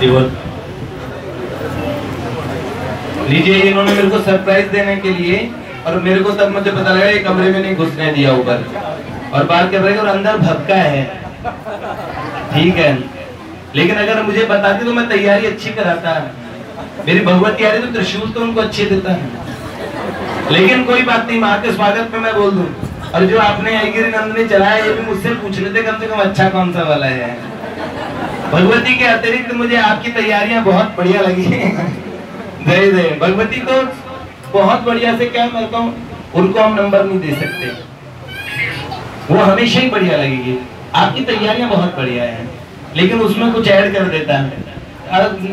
जीवन। लीजिए, इन्होंने मेरे को सरप्राइज देने के लिए, और मेरे को तब मुझे पता लगा ये कमरे में नहीं घुसने दिया ऊपर, और बाहर कमरे के और अंदर भपका है। ठीक है, लेकिन अगर मुझे बताती तो मैं तैयारी अच्छी कराता। मेरी भगवती आ रही तो त्रिशूल तो उनको अच्छे देता है। लेकिन कोई बात नहीं, माँ के स्वागत में मैं बोल दूं। और जो आपने ऐगिरी नंदनी चलाया, ये भी मुझसे पूछ लेते कम से कम अच्छा कौन सा वाला है। भगवती के अतिरिक्त मुझे आपकी तैयारियां बहुत बढ़िया लगी। जय जय भगवती को बहुत बढ़िया से क्या कहता हूँ, उनको हम नंबर नहीं दे सकते, वो हमेशा ही बढ़िया लगेगी। आपकी तैयारियां बहुत बढ़िया हैं, लेकिन उसमें कुछ ऐड कर देता है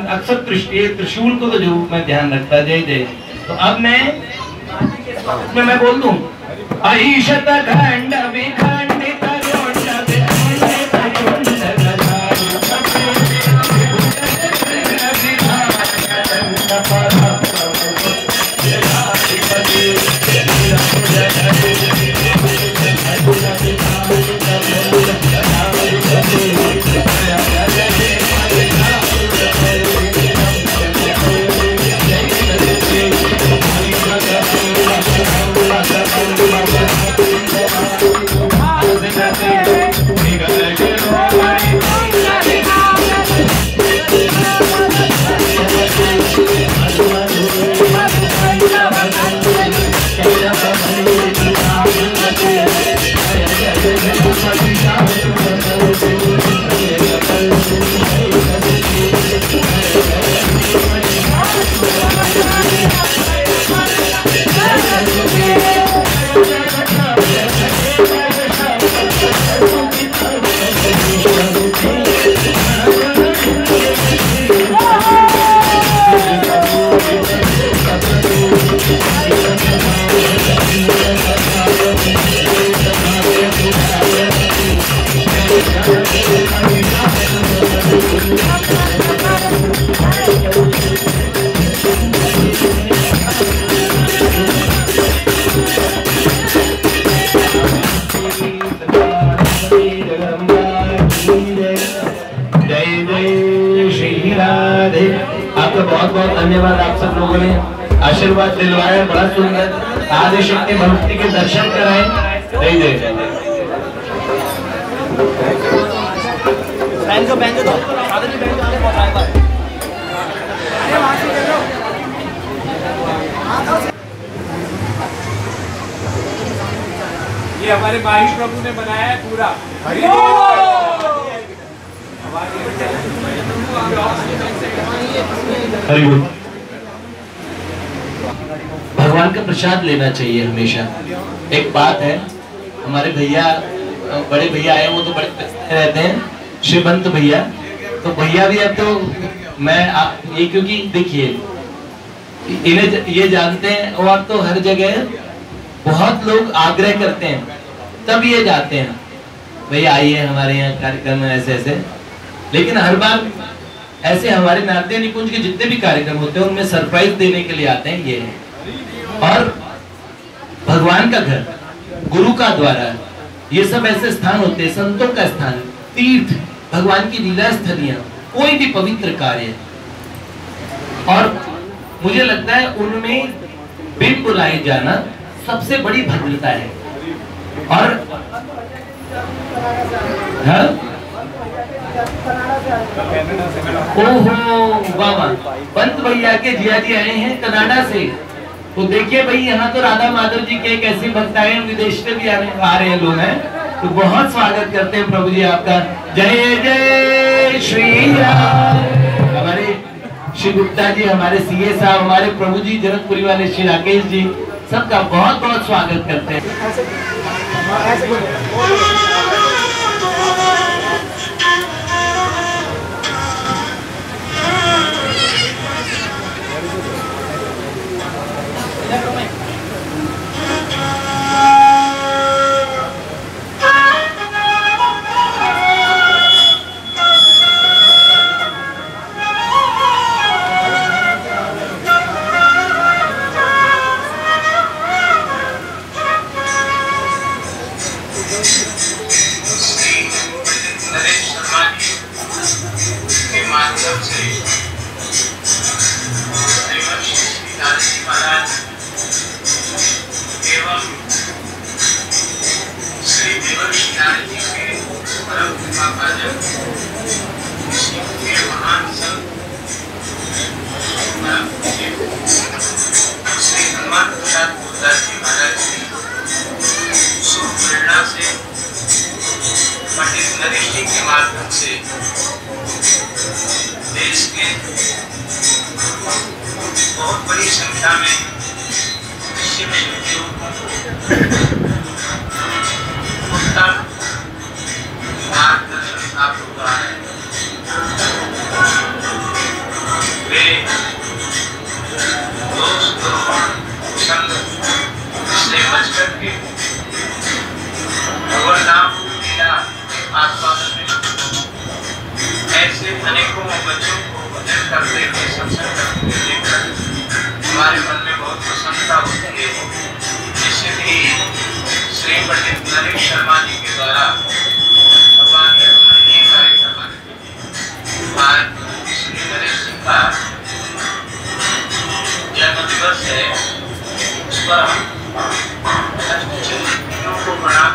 अक्सर त्रिशूल को तो जो मैं ध्यान रखता। जय जय। तो अब मैं बोल दूं, अहिषत खंड विखंडित आपका बहुत बहुत धन्यवाद। आप सब लोगों ने आशीर्वाद दिलवाया, बड़ा सुंदर आदिशक्ति भक्ति के दर्शन कराए। जय जय। ये हमारे माही प्रभु ने बनाया है पूरा। भगवान का प्रसाद लेना चाहिए हमेशा। एक बात है, हमारे भैया बड़े भैया आए, वो तो बड़े रहते हैं, श्रीमंत भैया। तो भैया भी अब तो ये क्योंकि देखिए इन्हें ये जानते हैं, और तो हर जगह बहुत लोग आग्रह करते हैं तब ये जाते हैं, भैया आइए हमारे यहाँ कार्यक्रम में ऐसे ऐसे। लेकिन हर बार ऐसे हमारे नाट्य निकुंज के जितने भी कार्यक्रम होते हैं उनमें सरप्राइज देने के लिए आते हैं ये है। और भगवान का घर, गुरु का द्वारा, ये सब ऐसे स्थान होते हैं, संतों का स्थान, तीर्थ, भगवान की लीला स्थलियां, कोई भी पवित्र कार्य, और मुझे लगता है उनमें बिन बुलाए जाना सबसे बड़ी भद्रता है। और हाँ? ओहो बाबा, पंत भैया के जिया जी आए हैं कनाडा से। तो देखिए भाई, यहाँ तो राधा माधव जी के कैसे भक्त आए हैं, विदेश से भी आ रहे हैं लोग हैं, तो बहुत स्वागत करते हैं प्रभु जी आपका। जय जय श्री राम। हमारे श्री गुप्ता जी, हमारे सीए साहब, हमारे प्रभु जी जनकपुरी वाले श्री राकेश जी, सबका बहुत बहुत स्वागत करते हैं। नरेश शर्मा के माध्यम से परम कृपा भाजन महान संत श्री हनुमान प्रसाद पोद्दार जी महाराज की शुभ प्रेरणा से पंडित नरेश जी के माध्यम से देश के बहुत बड़ी संख्या में शिव शिवजियों उत्तम मार्गदर्शन प्राप्त हो रहा है। वे दोस्त संग से बच करके भगवान नाम लीला आस्वादन में ऐसे अनेकों बच्चों को भजन करते हुए सत्संग करते हुए देखकर हमारे मन में बहुत प्रसन्नता होती है। इसलिए श्री पंडित नरेश शर्मा जी के द्वारा भगवान के ये कार्यक्रम आज श्री नरेश जी का जन्म दिवस है, उस पर हम को प्रणाम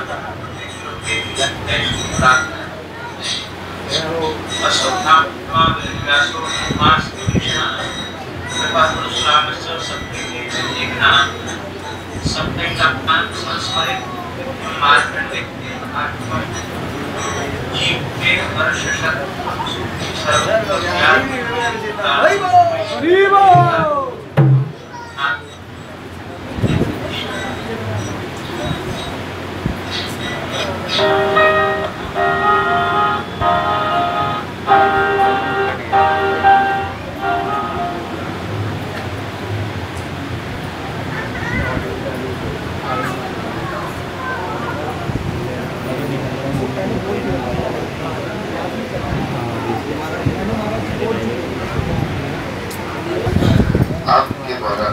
आपके द्वारा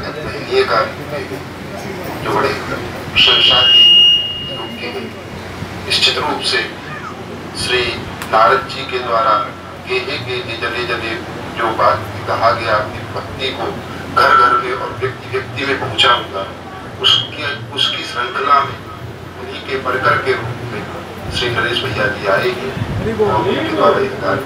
ये कार्य जो बड़े प्रशंसनीय रूप की गई, निश्चित रूप से श्री नारद जी के द्वारा गेहे जने जने जो बात कहा गया अपनी भक्ति को घर घर में और व्यक्ति व्यक्ति में पहुंचा होगा, उसकी श्रृंखला में उन्हीं के परकर के रूप में श्री नरेश भैया जी आएंगे और उनके द्वारा ये कार्य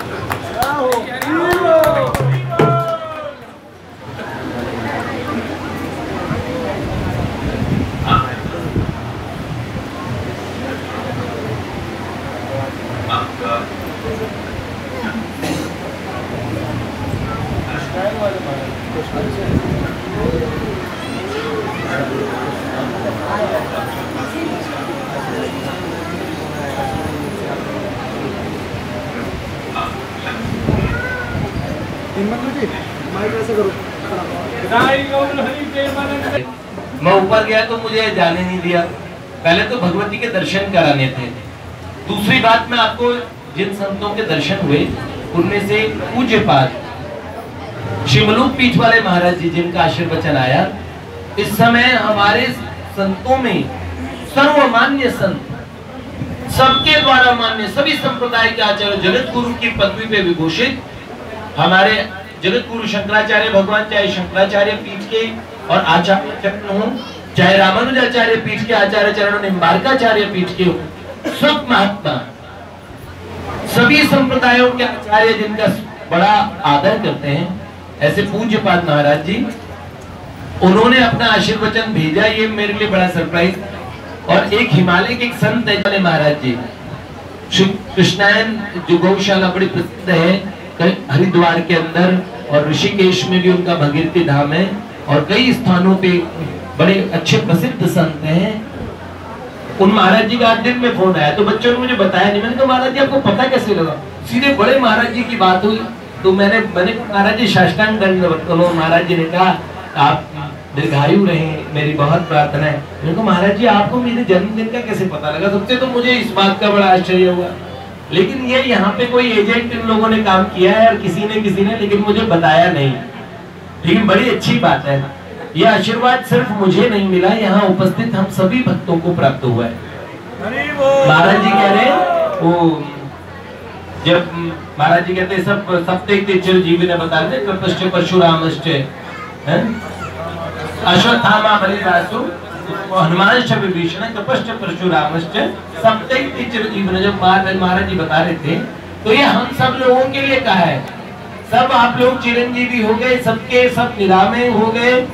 मैं ऊपर गया तो मुझे जाने नहीं दिया। पहले तो भगवती के दर्शन कराने थे। दूसरी बात, मैं आपको जिन संतों के दर्शन हुए उनमें से पूज्य पाद शिवलोक पीठ वाले महाराज जी जिनका आशीर्वचन आया, इस समय हमारे संतों में सर्वमान्य संत, सबके द्वारा मान्य, सभी संप्रदाय के आचार्य, जगत गुरु की पदवी पे विभूषित हमारे जगत गुरु शंकराचार्य भगवान, चाहे शंकराचार्य पीठ के और आचार्य चरण हो, चाहे रामानुजाचार्य पीठ के आचार्य चरण, निम्बार्काचार्य पीठ के हो, सब महात्मा, सभी संप्रदायों के आचार्य जिनका बड़ा आदर करते हैं, ऐसे पूज्यपाद महाराज जी, उन्होंने अपना आशीर्वचन भेजा। ये मेरे लिए बड़ा सरप्राइज। और एक हिमालय के एक संत है महाराज जी, श्री कृष्णायन जो गौशाला बड़ी प्रसिद्ध है हरिद्वार के अंदर, और ऋषिकेश में भी उनका भगीरथी धाम है, और कई स्थानों पे बड़े अच्छे प्रसिद्ध संत हैं। उन महाराज जी का आज दिन में फोन आया तो बच्चों ने मुझे बताया नहीं। मैंने कहा महाराज जी आपको पता कैसे लगा? सीधे बड़े महाराज जी की बात हुई तो मैंने महाराज जी साष्टांग दंडवत करो। महाराज जी ने कहा आप दीर्घायु रहे, मेरी बहुत प्रार्थना है। मैंने कहा महाराज जी आपको मेरे जन्मदिन का कैसे पता लगा? सबसे तो मुझे इस बात का बड़ा आश्चर्य हुआ, लेकिन ये यहाँ पे कोई एजेंट इन लोगों ने काम किया है और किसी ने लेकिन मुझे बताया नहीं। लेकिन बड़ी अच्छी बात है, यह आशीर्वाद सिर्फ मुझे नहीं मिला, यहाँ उपस्थित हम सभी भक्तों को प्राप्त हुआ है। महाराज जी कह रहे हैं वो जब महाराज जी कहते सब सप्ते चिरजीवी ने बता रहे थे, परशुरामश्च अश्वत्थामा बलिदासु हनुमान विभीषण कपश्च परशुरामश्च सप्तैति चिरजीवन, जब महाराज जी बता रहे थे तो ये हम सब लोगों के लिए कहा है। सब आप लोग चिरंजीवी हो गए, सबके सब निरामय हो गए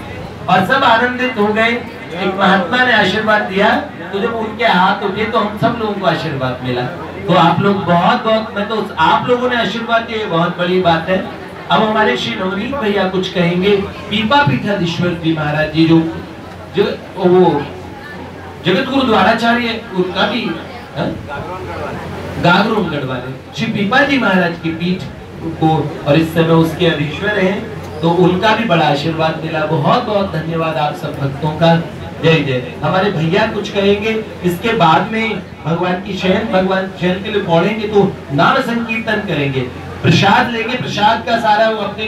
और सब आनंदित हो गए। एक महात्मा ने आशीर्वाद दिया तो जब उनके हाथ उठे तो हम सब लोगों को आशीर्वाद मिला। तो आप लोग बहुत मैं तो आप लोगों ने आशीर्वाद दिया, बहुत बड़ी बात है। अब हमारे श्री नवनीत भैया कुछ कहेंगे। पीपा पीठाधीश्वर जी महाराज जी जो वो जगत गुरु द्वाराचार्य उनका भी गागरोन गढ़वाले श्री पीपा जी महाराज की पीठ को और इस समय उसके अधीश्वर हैं, तो उनका भी बड़ा आशीर्वाद मिला। बहुत बहुत धन्यवाद आप सब भक्तों का। जय जय। हमारे भैया कुछ कहेंगे, इसके बाद में भगवान की शयन, भगवान शयन के लिए पढ़ेंगे तो नाम संकीर्तन करेंगे, प्रसाद लेंगे। प्रसाद का सारा वो अपने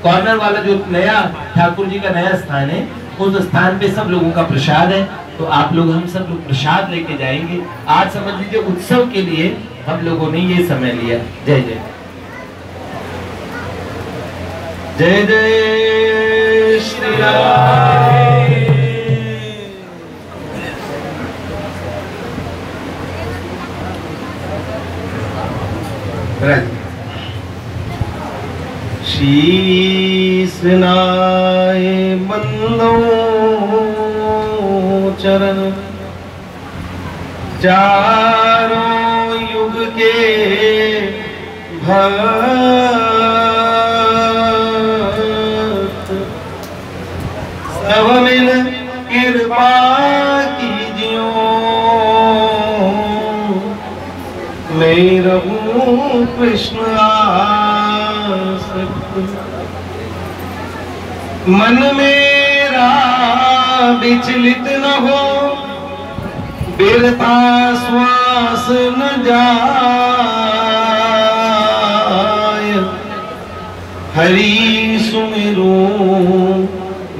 कॉर्नर वाला जो नया ठाकुर जी का नया स्थान है, उस स्थान पे सब लोगों का प्रसाद है, तो आप लोग हम सब लोग प्रसाद लेके जाएंगे। आज समझ लीजिए उत्सव के लिए हम लोगों ने ये समय लिया। जय जय। जय जय श्री राम। शीस नाय बंदो चरण, चारों युग के भक्त सब मिल कृपा कीजियो, मैं रहूं कृष्ण मन मेरा विचलित न हो, बिरता श्वास न जाय, हरि सुमिरूं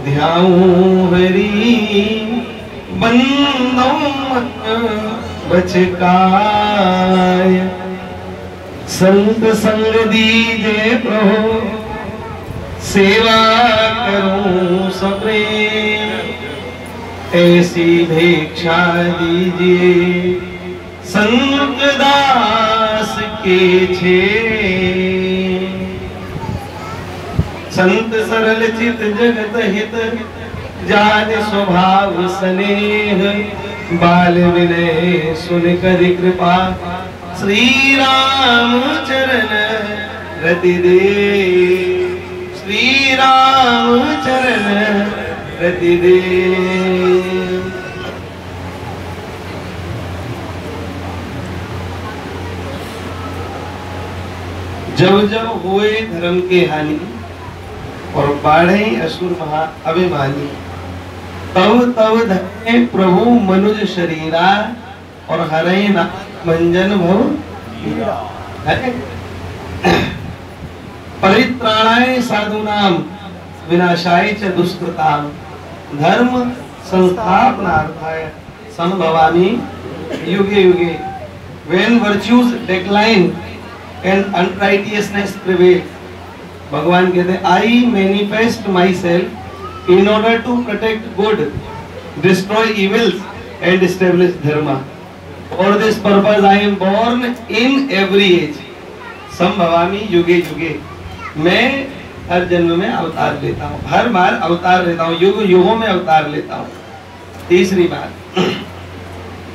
ध्याऊं हरि, बंदों बचकाय, संत संग दीजे प्रभु, सेवा करूं सप्रेम, ऐसी भिक्षा दीजिए संत दास के छे। संत सरल चित जगत हित, जान स्वभाव स्नेह, बाल विनय सुन कर कृपा, श्री राम चरण रति दे, श्री राम चरण रति दे। जब जब हुए धर्म के हानि और बाढ़े असुर महा अभिमानी, तब तब धरे प्रभु मनुज शरीरा, और हरे नाथ मंजन भव परित्राणाय साधूनाम, विनाशाय च दुष्कृताम, धर्म संस्थापनार्थाय संभवामि युगे युगे। When virtues decline and unrighteousness prevail, भगवान कहते हैं I manifest myself in order to protect good, destroy evils and establish dharma. For this purpose I am born in every age. संभवामि युगे युगे। मैं हर जन्म में अवतार लेता हूँ, हर बार अवतार लेता हूँ, युग युगों में अवतार लेता हूँ। तीसरी बात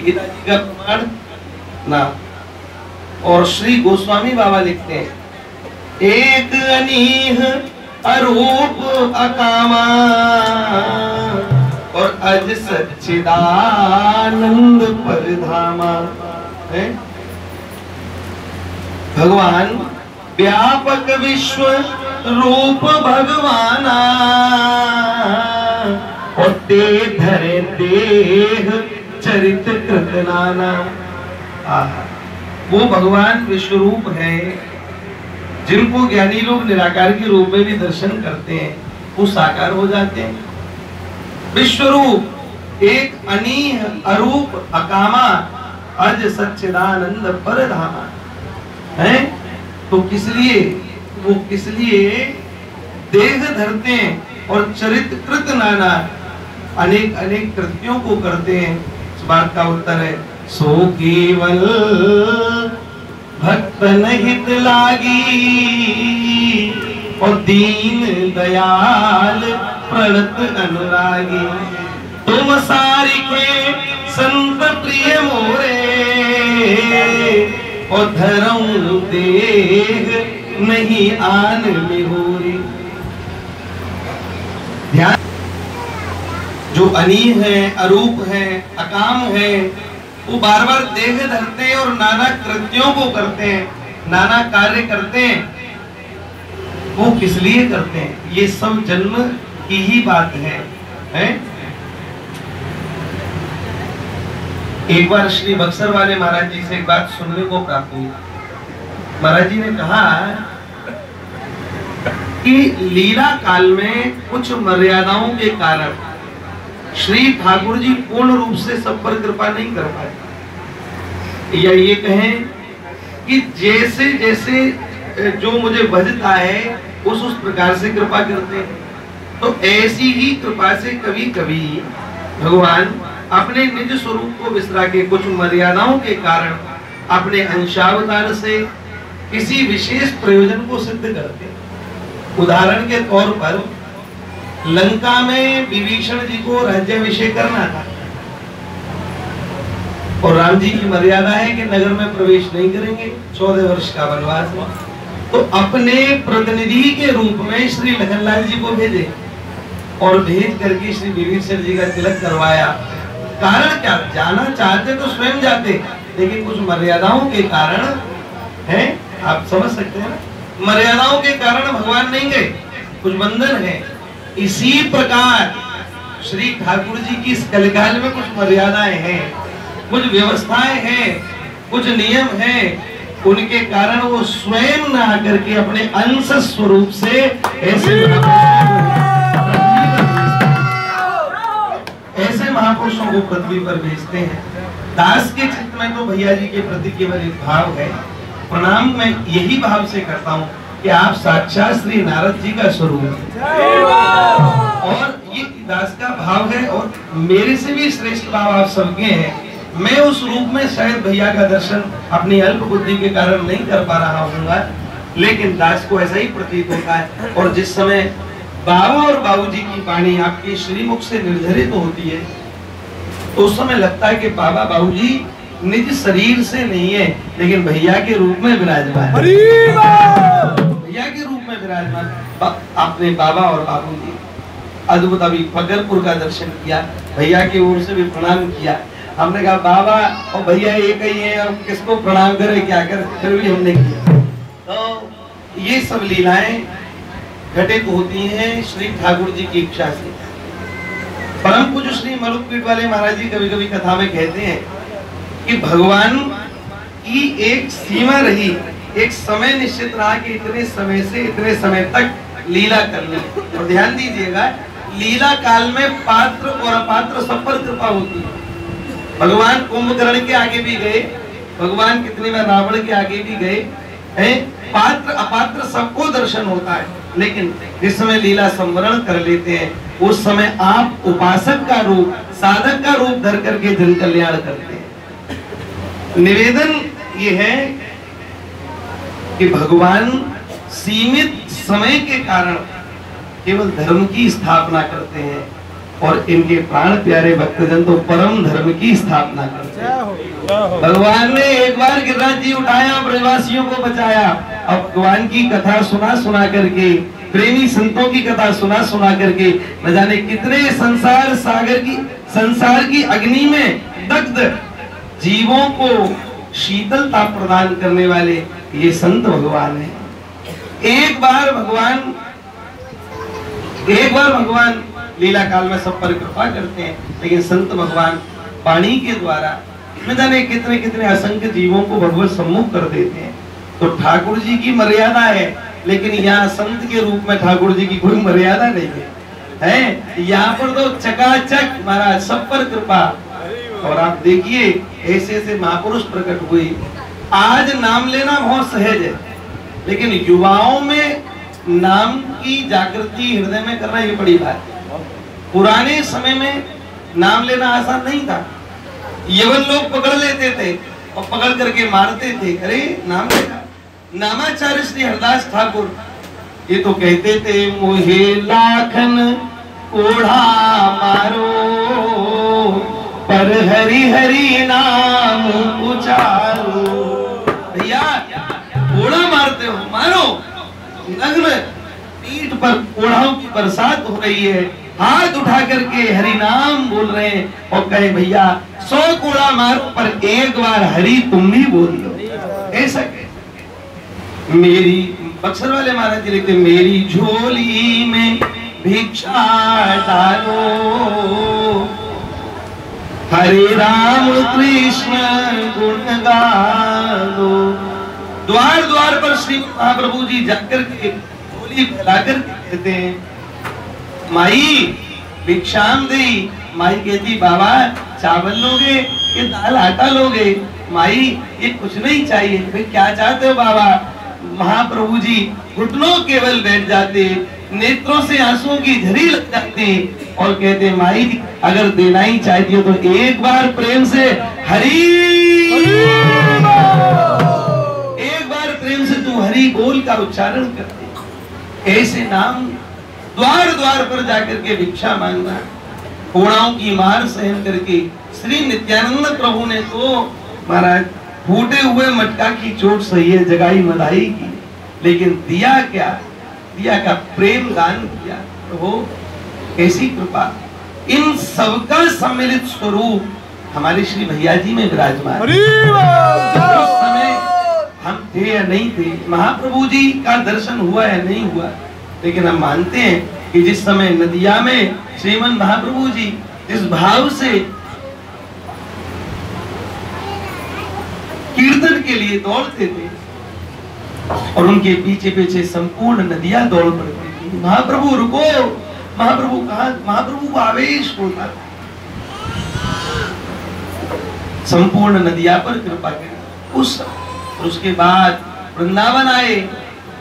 गीता जी का प्रमाण ना, और श्री गोस्वामी बाबा लिखते हैं, एक अनीह अरूप अकामा, और अज सच्चिदानंद परधामा है। भगवान व्यापक विश्व रूप भगवाना, और ते धरे देह चरित कृत नाना। वो भगवान विश्व रूप है, जिनको ज्ञानी लोग निराकार के रूप में भी दर्शन करते हैं, वो साकार हो जाते हैं। विश्वरूप एक अनीह अरूप अकामा, अज सच्चिदानंद परधामा है। तो किस लिए वो किस लिए देह धरते हैं और चरित कृत नाना, अनेक अनेक कृत्यों को करते हैं। इस बात का उत्तर है सो केवल भक्त हित लागी और दीन दयाल प्रणत अनुरागी। तुम सारिखे संत प्रिय मोरे और धर्म देह नहीं आन लिहोरी। ध्यान, जो अनीह है, अरूप है, अकाम है, वो बार बार देह धरते हैं और नाना कृत्यों को करते हैं, नाना कार्य करते हैं। वो किस लिए करते हैं? ये सब जन्म की ही बात है? एक बार श्री बक्सर वाले महाराज जी से एक बात सुनने को प्राप्त हुई। महाराज जी ने कहा कि लीला काल में कुछ मर्यादाओं के कारण श्री ठाकुर जी पूर्ण रूप से सब पर कृपा नहीं कर पाए, या ये कहें कि जैसे जैसे जो मुझे भजता है उस प्रकार से कृपा करते हैं। तो ऐसी ही कृपा से कभी कभी भगवान अपने निज स्वरूप को विसरा के कुछ मर्यादाओं के कारण अपने अंशावतार से किसी विशेष प्रयोजन को सिद्ध करते हैं। उदाहरण के तौर पर लंका में विभीषण जी को राज्याभिषेक करना था और राम जी की मर्यादा है कि नगर में प्रवेश नहीं करेंगे, 14 वर्ष का वनवास है। तो अपने प्रतिनिधि के रूप में श्री लखनलाल जी को भेजे और भेज करके श्री विभीषण जी का तिलक करवाया। कारण क्या? जाना चाहते तो स्वयं जाते, लेकिन कुछ मर्यादाओं के कारण है, आप समझ सकते हैं ना, मर्यादाओं के कारण भगवान नहीं गए, कुछ बंधन है। इसी प्रकार श्री ठाकुर जी की इस कलिकाल में कुछ मर्यादाएं हैं, कुछ व्यवस्थाएं हैं, कुछ नियम हैं, उनके कारण वो स्वयं न आकर के अपने अंश स्वरूप से ऐसे महापुरुषों को पृथ्वी पर भेजते हैं। दास के चित्त में तो भैया जी के प्रति केवल एक भाव है। प्रणाम मैं यही भाव से करता हूँ कि आप साक्षात श्री नारद जी का स्वरूप हैं और ये दास का भाव है और मेरे से भी श्रेष्ठ भाव आप सबके हैं। मैं उस रूप में शायद भैया का दर्शन अपनी अल्प बुद्धि के कारण नहीं कर पा रहा हूँगा, लेकिन दास को ऐसा ही प्रतीत होता है। और जिस समय बाबा और बाबूजी की वाणी आपके श्रीमुख से निर्धारित होती है तो उस समय लगता है कि बाबा बाबूजी निज शरीर से नहीं है, लेकिन भैया के रूप में विराजमान, भैया के रूप में विराजमान। आपने बाबा और बाबूजी अद्भुत, अभी फगरपुर का दर्शन किया, भैया की ओर से भी प्रणाम किया। हमने कहा बाबा और भैया एक ही है, हम किसको प्रणाम करें, क्या करें, फिर भी हमने किया। तो ये सब लीलाएं घटित होती हैं श्री ठाकुर जी की इच्छा से। परम पूज्य श्री मरुपीठ वाले महाराज जी कभी कभी कथा में कहते हैं कि भगवान की एक सीमा रही, एक समय निश्चित रहा कि इतने समय से इतने समय तक लीला करनी। और ध्यान दीजिएगा, लीला काल में पात्र और अपात्र सब पर कृपा होती है। भगवान कुंभकर्ण के आगे भी गए, भगवान कितने बार रावण के आगे भी गए हैं, पात्र अपात्र सबको दर्शन होता है। लेकिन जिस समय लीला संवरण कर लेते हैं उस समय आप उपासक का रूप, साधक का रूप धर करके जन कल्याण करते हैं। निवेदन ये है कि भगवान सीमित समय के कारण केवल धर्म की स्थापना करते हैं और इनके प्राण प्यारे भक्तजन तो परम धर्म की स्थापना करते हैं। भगवान ने एक बार गिरिराज जी उठाया, ब्रजवासियों को बचाया। अब भगवान की कथा सुना सुना करके, प्रेमी संतों की कथा सुना सुना करके न जाने कितने संसार सागर की, संसार की अग्नि में दग्ध जीवों को शीतलता प्रदान करने वाले ये संत भगवान है। एक बार भगवान लीला काल में सब पर कृपा करते हैं, लेकिन संत भगवान वाणी के द्वारा न जाने कितने कितने असंख्य जीवों को भगवत सम्मुख कर देते हैं। तो ठाकुर जी की मर्यादा है, लेकिन यहाँ संत के रूप में ठाकुर जी की कोई मर्यादा नहीं है। यहाँ पर तो चकाचक महाराज सब पर कृपा। और आप देखिए ऐसे ऐसे महापुरुष प्रकट हुए। आज नाम लेना बहुत सहज है, लेकिन युवाओं में नाम की जागृति हृदय में करना ये बड़ी बात है। पुराने समय में नाम लेना आसान नहीं था। यवन लोग पकड़ लेते थे और पकड़ करके मारते थे। अरे नाम लेना। नामाचार्य श्री हरदास ठाकुर ये तो कहते थे मोहे लाखन कोढ़ा मारो पर हरि हरि नाम उचारो। भैया कोढ़ा मारते हो, मारो। नग्न पीठ पर कोढ़ाओं की बरसात हो रही है, हाथ उठा करके हरि नाम बोल रहे हैं और कहे भैया 100 कोढ़ा मारो पर एक बार हरि तुम भी बोल दो। ऐसा कहे। मेरी बक्सर वाले महाराज जी लिखते मेरी झोली में भिक्षा डालो हरे राम कृष्ण गुण गालो। द्वार द्वार पर श्री महाप्रभु जी जाकर के झोली फैलाकर कहते हैं माई भिक्षाम दे। माई कहती बाबा चावल लोगे कि दाल आटा लोगे? माई ये कुछ नहीं चाहिए। फिर क्या चाहते हो बाबा? महाप्रभु जी घुटनों केवल बैठ जाते, नेत्रों से आंसुओं की झरी लग जाती और कहते माई अगर देना ही चाहती हो तो एक बार प्रेम से हरि, एक बार प्रेम से तू हरि बोल का उच्चारण करते। ऐसे नाम द्वार द्वार पर जाकर के भिक्षा मांगना, कोड़ाओं की मार सहन करके श्री नित्यानंद प्रभु ने तो महाराज फूटे हुए मटका की चोट सही है जगाई मदाई की, लेकिन दिया क्या? दिया का प्रेम दान किया। प्रभु कैसी कृपा। इन सबका सम्मिलित स्वरूप हमारे श्री भैया जी में विराजमान। उस समय हम थे या नहीं थे, महाप्रभु जी का दर्शन हुआ या नहीं हुआ, लेकिन हम मानते हैं कि जिस समय नदिया में श्रीमन महाप्रभु जी जिस भाव से कीर्तन के लिए दौड़ते थे और उनके पीछे पीछे संपूर्ण नदियां दौड़ पड़ती थी। महाप्रभु रुको, महाप्रभु कहा, महाप्रभु को आवेश होता, संपूर्ण नदियां पर कृपा करी। उसके बाद वृंदावन आए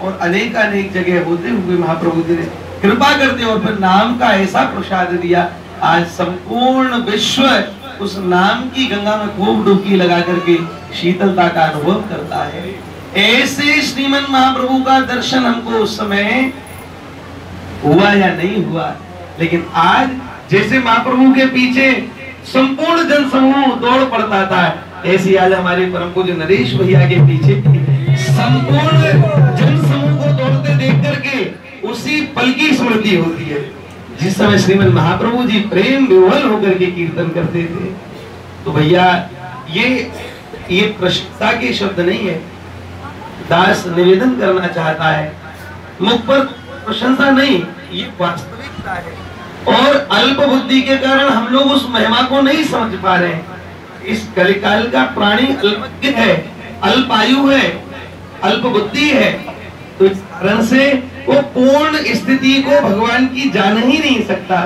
और अनेक अनेक जगह होते हुए महाप्रभु जी ने कृपा करते और फिर नाम का ऐसा प्रसाद दिया। आज संपूर्ण विश्व उस नाम की गंगा में खूब डुबकी लगा करके शीतलता का अनुभव करता है। ऐसे श्रीमन महाप्रभु का दर्शन हमको उस समय हुआ या नहीं हुआ, लेकिन आज जैसे महाप्रभु के पीछे संपूर्ण जन समूह दौड़ पड़ता था, ऐसे आज हमारे परम पूज्य नरेश भैया के पीछे संपूर्ण जन समूह को दौड़ते देख करके उसी पल की स्मृति होती है जिस समय श्रीमन महाप्रभु जी प्रेम विह्वल होकर के कीर्तन करते थे। तो भैया ये प्रशंसा के शब्द नहीं है, दास निवेदन करना चाहता है, मुख पर प्रशंसा नहीं, ये वास्तविकता है। और अल्प बुद्धि के कारण हम लोग उस महिमा को नहीं समझ पा रहे हैं। इस कलिकाल का प्राणी अल्पज्ञ है, अल्पायु है, अल्प बुद्धि है, तो इस कारण से वो पूर्ण स्थिति को भगवान की जान ही नहीं सकता।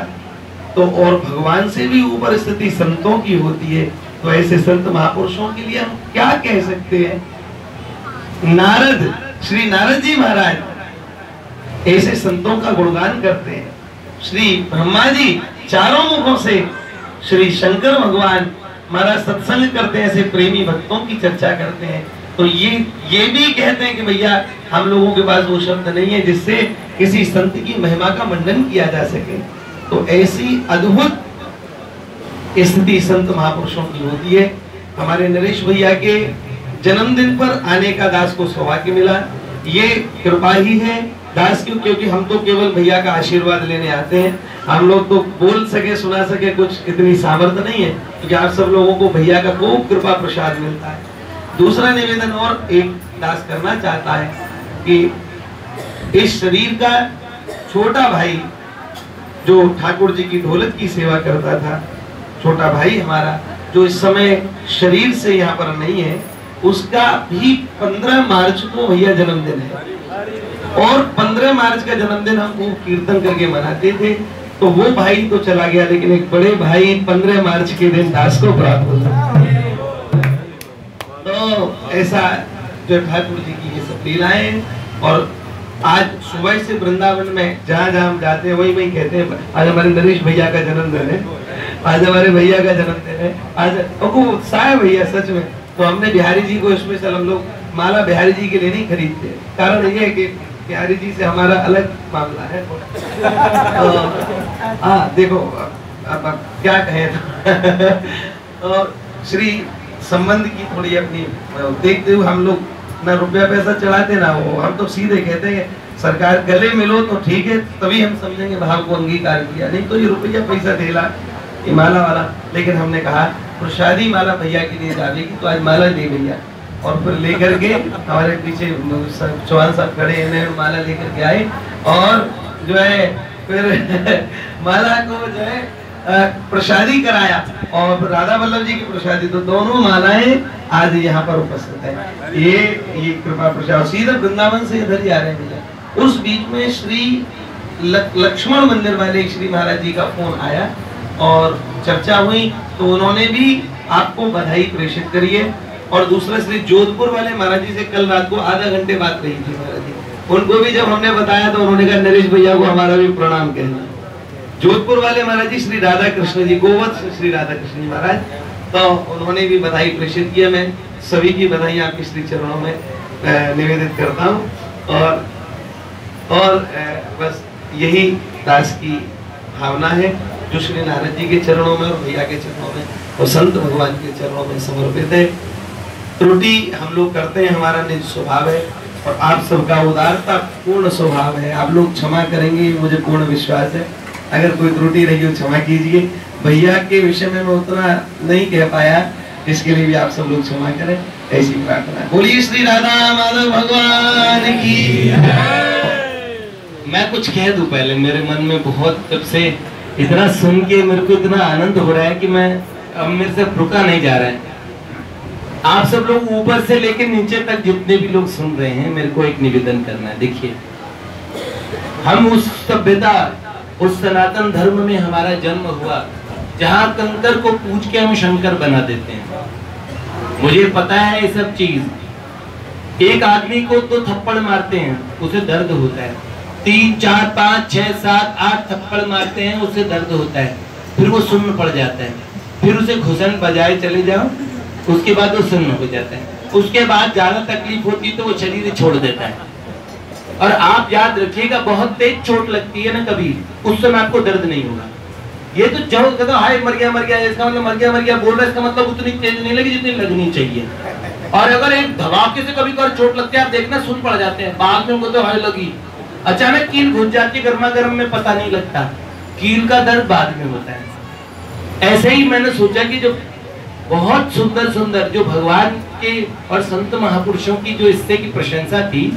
तो और भगवान से भी ऊपर स्थिति संतों की होती है। तो ऐसे संत महापुरुषों के लिए हम क्या कह सकते हैं। नारद, श्री नारद जी महाराज ऐसे संतों का गुणगान करते हैं। श्री ब्रह्मा जी चारों मुखों से श्री शंकर भगवान महाराज सत्संग करते हैं, ऐसे प्रेमी भक्तों की चर्चा करते हैं। तो ये भी कहते हैं कि भैया हम लोगों के पास वो शब्द नहीं है जिससे किसी संत की महिमा का मंडन किया जा सके। तो ऐसी अद्भुत स्थिति संत महापुरुषों की होती है। हमारे नरेश भैया के जन्मदिन पर आने का दास को सौभाग्य मिला, ये कृपा ही है दास की, क्योंकि हम तो केवल भैया का आशीर्वाद लेने आते हैं। हम लोग तो बोल सके सुना सके कुछ इतनी सामर्थ्य नहीं है, क्योंकि आप सब लोगों को भैया का खूब कृपा प्रसाद मिलता है। दूसरा निवेदन और एक दास करना चाहता है कि इस शरीर का छोटा भाई जो ठाकुर जी की ढोलक की सेवा करता था, छोटा भाई हमारा जो इस समय शरीर से यहाँ पर नहीं है, उसका भी 15 मार्च को भैया जन्मदिन है और 15 मार्च का जन्मदिन हम वो कीर्तन करके मनाते थे। तो वो भाई तो चला गया, लेकिन एक बड़े भाई 15 मार्च के दिन दास को प्राप्त होता। तो ऐसा जो ठाकुर जी की ये सब लीलाएं और आज सुबह से वृंदावन में जहाँ जहाँ हम जाते हैं वही वही कहते हैं आज हमारे नरेश भैया का जन्मदिन है, आज हमारे भैया का जन्मदिन है, आज उत्साह है भैया सच में। तो हमने बिहारी जी को स्पेशल हम लोग माला बिहारी जी के लिए नहीं खरीदते, कारण ये है कि बिहारी जी से हमारा अलग मामला है। हाँ देखो अब क्या कहें और श्री संबंध की थोड़ी अपनी देखते हुए हम लोग ना रुपया पैसा चढ़ाते ना वो, हम तो सीधे कहते हैं सरकार गले मिलो तो ठीक है, तभी हम समझेंगे भाव को अंगीकार किया, नहीं तो ये रुपया पैसा देला ये माला वाला। लेकिन हमने कहा प्रसादी माला भैया के लिए डालेगी तो आज माला दे भैया, और फिर लेकर के हमारे पीछे चौहान साहब खड़े हैं, माला लेकर के आए और जो है फिर माला को जो है प्रसादी कराया और राधा वल्लभ जी की प्रसादी, तो दोनों मालाएं आज यहाँ पर उपस्थित है। ये कृपा प्रसाद सीधा वृंदावन से इधर ही आ रहे हैं भैया। उस बीच में श्री लक्ष्मण मंदिर वाले श्री महाराज जी का फोन आया और चर्चा हुई, तो उन्होंने भी आपको बधाई प्रेषित करी है। और दूसरा श्री जोधपुर वाले महाराज जी से कल रात को आधा घंटे बात रही थी महाराज जी, उनको भी जब हमने बताया तो उन्होंने कहा नरेश भैया को हमारा भी प्रणाम कहना। जोधपुर वाले महाराज जी श्री राधा कृष्ण जी गोवत्स श्री राधा कृष्ण जी महाराज, तो उन्होंने भी बधाई प्रेषित किया। मैं सभी की बधाई आपके श्री चरणों में निवेदित करता हूँ और बस यही दास की भावना है जो श्री नारद जी के चरणों में और भैया के चरणों में और संत भगवान के चरणों में समर्पित है। त्रुटि हम लोग करते हैं, हमारा निज स्वभाव है और आप सबका उदारता पूर्ण स्वभाव है, आप लोग क्षमा करेंगे मुझे पूर्ण विश्वास है। अगर कोई त्रुटि रही हो क्षमा कीजिए। भैया के विषय में मैं उतना नहीं कह पाया, इसके लिए भी आप सब लोग क्षमा करें, ऐसी प्रार्थना। बोलिए श्री राधा माधव भगवान की। मैं कुछ कह दूं पहले, मेरे मन में बहुत जब से इतना सुन के मेरे को इतना आनंद हो रहा है कि मैं अब मेरे से रुका नहीं जा रहा है। आप सब लोग ऊपर से लेकर नीचे तक जितने भी लोग सुन रहे हैं, मेरे को एक निवेदन करना है। देखिए, हम उस सभ्यता उस सनातन धर्म में हमारा जन्म हुआ जहाँ कंकर को पूछ के हम शंकर बना देते हैं। मुझे पता है ये सब चीज। एक आदमी को 2 थप्पड़ मारते हैं उसे दर्द होता है, 3, 4, 5, 6, 7, 8 थप्पड़ मारते हैं उसे दर्द होता है, फिर वो सुन्न पड़ जाता है, फिर उसे घुसन बजाए चले जाओ, उसके बाद वो सुन्न हो जाता है, उसके बाद ज्यादा तकलीफ होती तो वो शरीर छोड़ देता है। और आप याद रखिएगा, बहुत तेज चोट लगती है ना कभी, उस समय आपको दर्द नहीं होगा। ये तो जब कहता हाय मर गया इसका मतलब मर गया बोल रहा है, इसका मतलब उतनी तेज नहीं लगी जितनी लगनी चाहिए। और अगर एक धमाके से कभी कर चोट लगती है, आप देखना सुन पड़ जाते हैं, बाद में उनको तो हाय लगी, अचानक कील घुस जाती है गर्मा गर्म में, पता नहीं लगता, कील का दर्द बाद में होता है। ऐसे ही मैंने सोचा कि जो बहुत सुंदर सुंदर जो भगवान के और संत महापुरुषों की जो इससे की प्रशंसा थी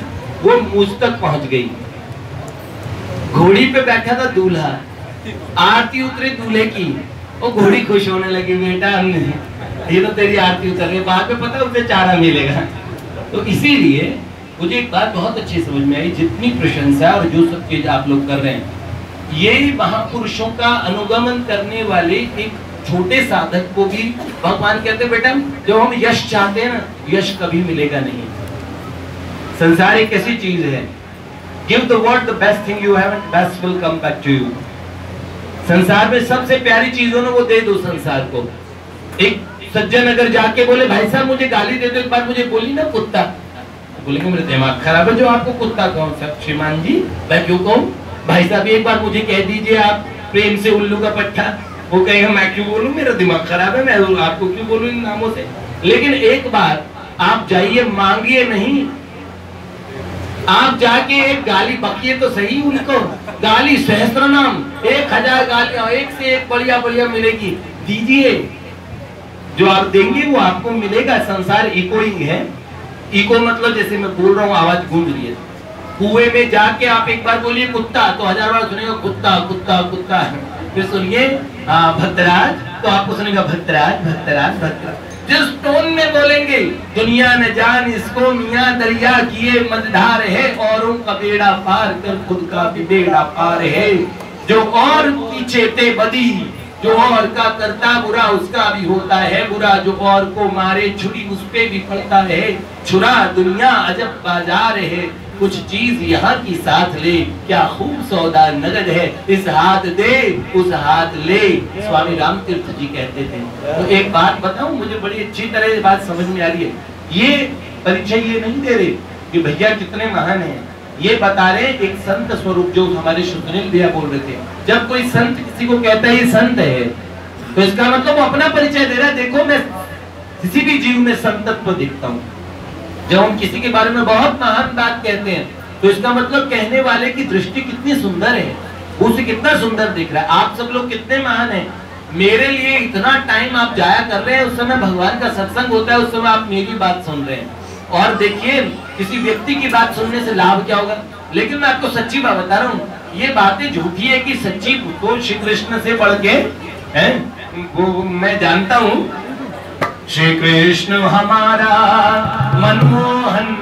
वो मुझ तक पहुंच गई। घोड़ी पे बैठा था दूल्हा, आरती उतरी दूल्हे की, वो घोड़ी खुश होने लगी, बेटा ये तो तेरी आरती उतर गई, बाद में पता उसे चारा मिलेगा। तो इसीलिए मुझे एक बात बहुत अच्छी समझ में आई, जितनी प्रशंसा और जो सब चीज आप लोग कर रहे हैं, ये महापुरुषों का अनुगमन करने वाले एक छोटे साधक को भी भगवान कहते हैं बेटा जो हम यश चाहते हैं ना, यश कभी मिलेगा नहीं। संसार एक ऐसी चीज है, give the world the best thing you have and best will come back to you. संसार में सबसे प्यारी चीज हो ना वो दे दो संसार को। एक सज्जन अगर जाके बोले भाई साहब मुझे गाली दे दो, एक बार मुझे बोली ना कुत्ता, बोलेंगे मेरा दिमाग खराब है जो आपको कुत्ता कहूं। सब श्रीमान जी मैं क्यों कहूं? भाई साहब एक बार मुझे कह दीजिए आप प्रेम से उल्लू का पट्टा, वो कहेगा मैं क्यों बोलूं, मेरा दिमाग खराब है, मैं आपको क्यों बोलूं इन नामों से। लेकिन एक बार आप जाइए, मांगिए नहीं, आप जाके एक गाली बकिए तो सही उनको, गाली सहस्त्र नाम, 1000 गालियां एक से एक बढ़िया बढ़िया मिलेगी, दीजिए। जो आप देंगे वो आपको मिलेगा। संसार इकोइंग है, इको मतलब जैसे मैं बोल रहा हूँ आवाज गूंज रही है। कुएं में जाके आप एक बार बोलिए कुत्ता तो 1000 बार सुनेगा कुत्ता कुत्ता कुत्ता, फिर सुनिए भक्तराज तो आपको सुनेगा भक्तराज भक्तराज भक्तराज। जिस टोन में बोलेंगे दुनिया न जान इसको मियां दरिया किए मझधार है, औरों का बेड़ा पार कर खुद का भी बेड़ा पार है। जो और पीछे ते बदी, जो और का करता बुरा उसका भी होता है बुरा, जो और को मारे छुरी उस पे भी पड़ता है छुरा। दुनिया अजब बाजार है, कुछ चीज यहाँ की साथ ले, क्या खूब सौदा नगद है, इस हाथ दे उस हाथ ले, स्वामी राम तीर्थ जी कहते थे। तो एक बात बताऊं, मुझे बड़ी अच्छी तरह बात समझ में आ रही है। ये परिचय ये नहीं दे रहे कि भैया कितने महान हैं, ये बता रहे एक संत स्वरूप, जो हमारे सुनील भैया बोल रहे थे। जब कोई संत किसी को कहता है ये संत है, तो इसका मतलब वो अपना परिचय दे रहा है। देखो मैं किसी भी जीव में संतत्व देखता हूँ। जब हम किसी के बारे में बहुत महान बात कहते हैं, तो इसका मतलब कहने वाले की दृष्टि कितनी सुंदर है, उसे कितना सुंदर दिख रहा है। आप सब लोग कितने महान हैं, मेरे लिए इतना टाइम आप जाया कर रहे हैं, उस समय भगवान का सत्संग होता है, उस समय आप मेरी बात सुन रहे हैं। और देखिए किसी व्यक्ति की बात सुनने से लाभ क्या होगा। लेकिन मैं आपको सच्ची बात बता रहा हूँ, ये बातें झूठी है कि सच्ची को श्री कृष्ण से बढ़ के है, वो मैं जानता हूँ। श्री कृष्ण हमारा मनमोहन,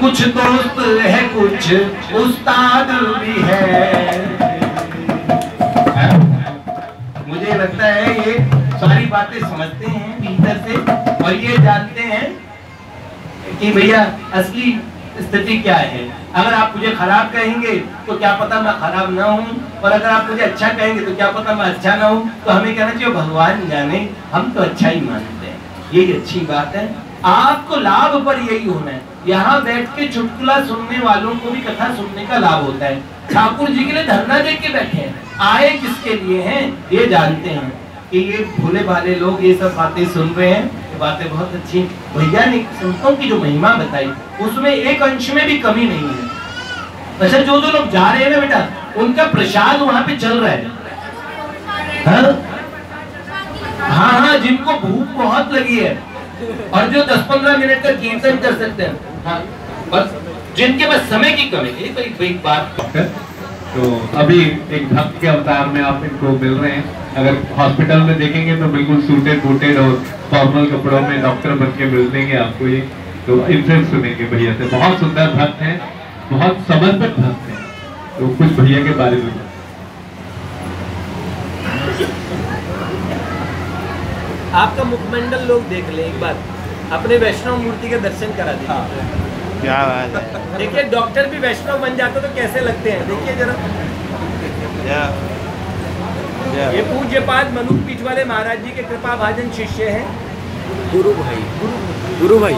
कुछ दोस्त है कुछ उस्ताद भी है। मुझे लगता है ये सारी बातें समझते हैं भीतर से, और ये जानते हैं कि भैया असली स्थिति क्या है। अगर आप मुझे खराब कहेंगे तो क्या पता मैं खराब ना हूँ, और अगर आप मुझे अच्छा कहेंगे तो क्या पता मैं अच्छा ना हूँ। तो हमें कहना चाहिए भगवान जाने, हम तो अच्छा ही मानते हैं, यही अच्छी बात है। आपको लाभ पर यही होना है। यहाँ बैठ के चुटकुला सुनने वालों को भी कथा सुनने का लाभ होता है। ठाकुर जी के लिए धरना दे के बैठे हैं, आए किसके लिए हैं ये जानते हैं कि ये भोले भाले लोग ये सब बातें सुन रहे हैं। ये बातें बहुत अच्छी, भैया ने संतों की जो महिमा बताई उसमें एक अंश में भी कमी नहीं है। अच्छा जो लोग जा रहे हैं ना बेटा, उनका प्रसाद वहां पे चल रहा है। हाँ हाँ, जिनको भूख बहुत लगी है और जो 10-15 मिनट का कीर्तन कर सकते हैं, हाँ, बस जिनके पास समय की कमी है। तो एक बात, तो अभी एक भक्त के अवतार में आप इनको मिल रहे हैं। अगर हॉस्पिटल में देखेंगे तो बिल्कुल सूटेड बूटेड और फॉर्मल कपड़ों में डॉक्टर बन के मिल देंगे आपको ये। तो इनसे सुनेंगे भैया से। बहुत सुंदर भक्त हैं, बहुत समर्पित भक्त हैं। तो कुछ भैया के बारे में आपका मुखमंडल लोग देख ले एक बार, अपने वैष्णव मूर्ति के दर्शन करा दीजिए। क्या बात है। देखिए डॉक्टर भी वैष्णव बन जाते तो कैसे लगते हैं, देखिए जरा। ये पूज्यपाद मनुख पिछवाले महाराज जी के कृपा भाजन शिष्य हैं गुरु भाई।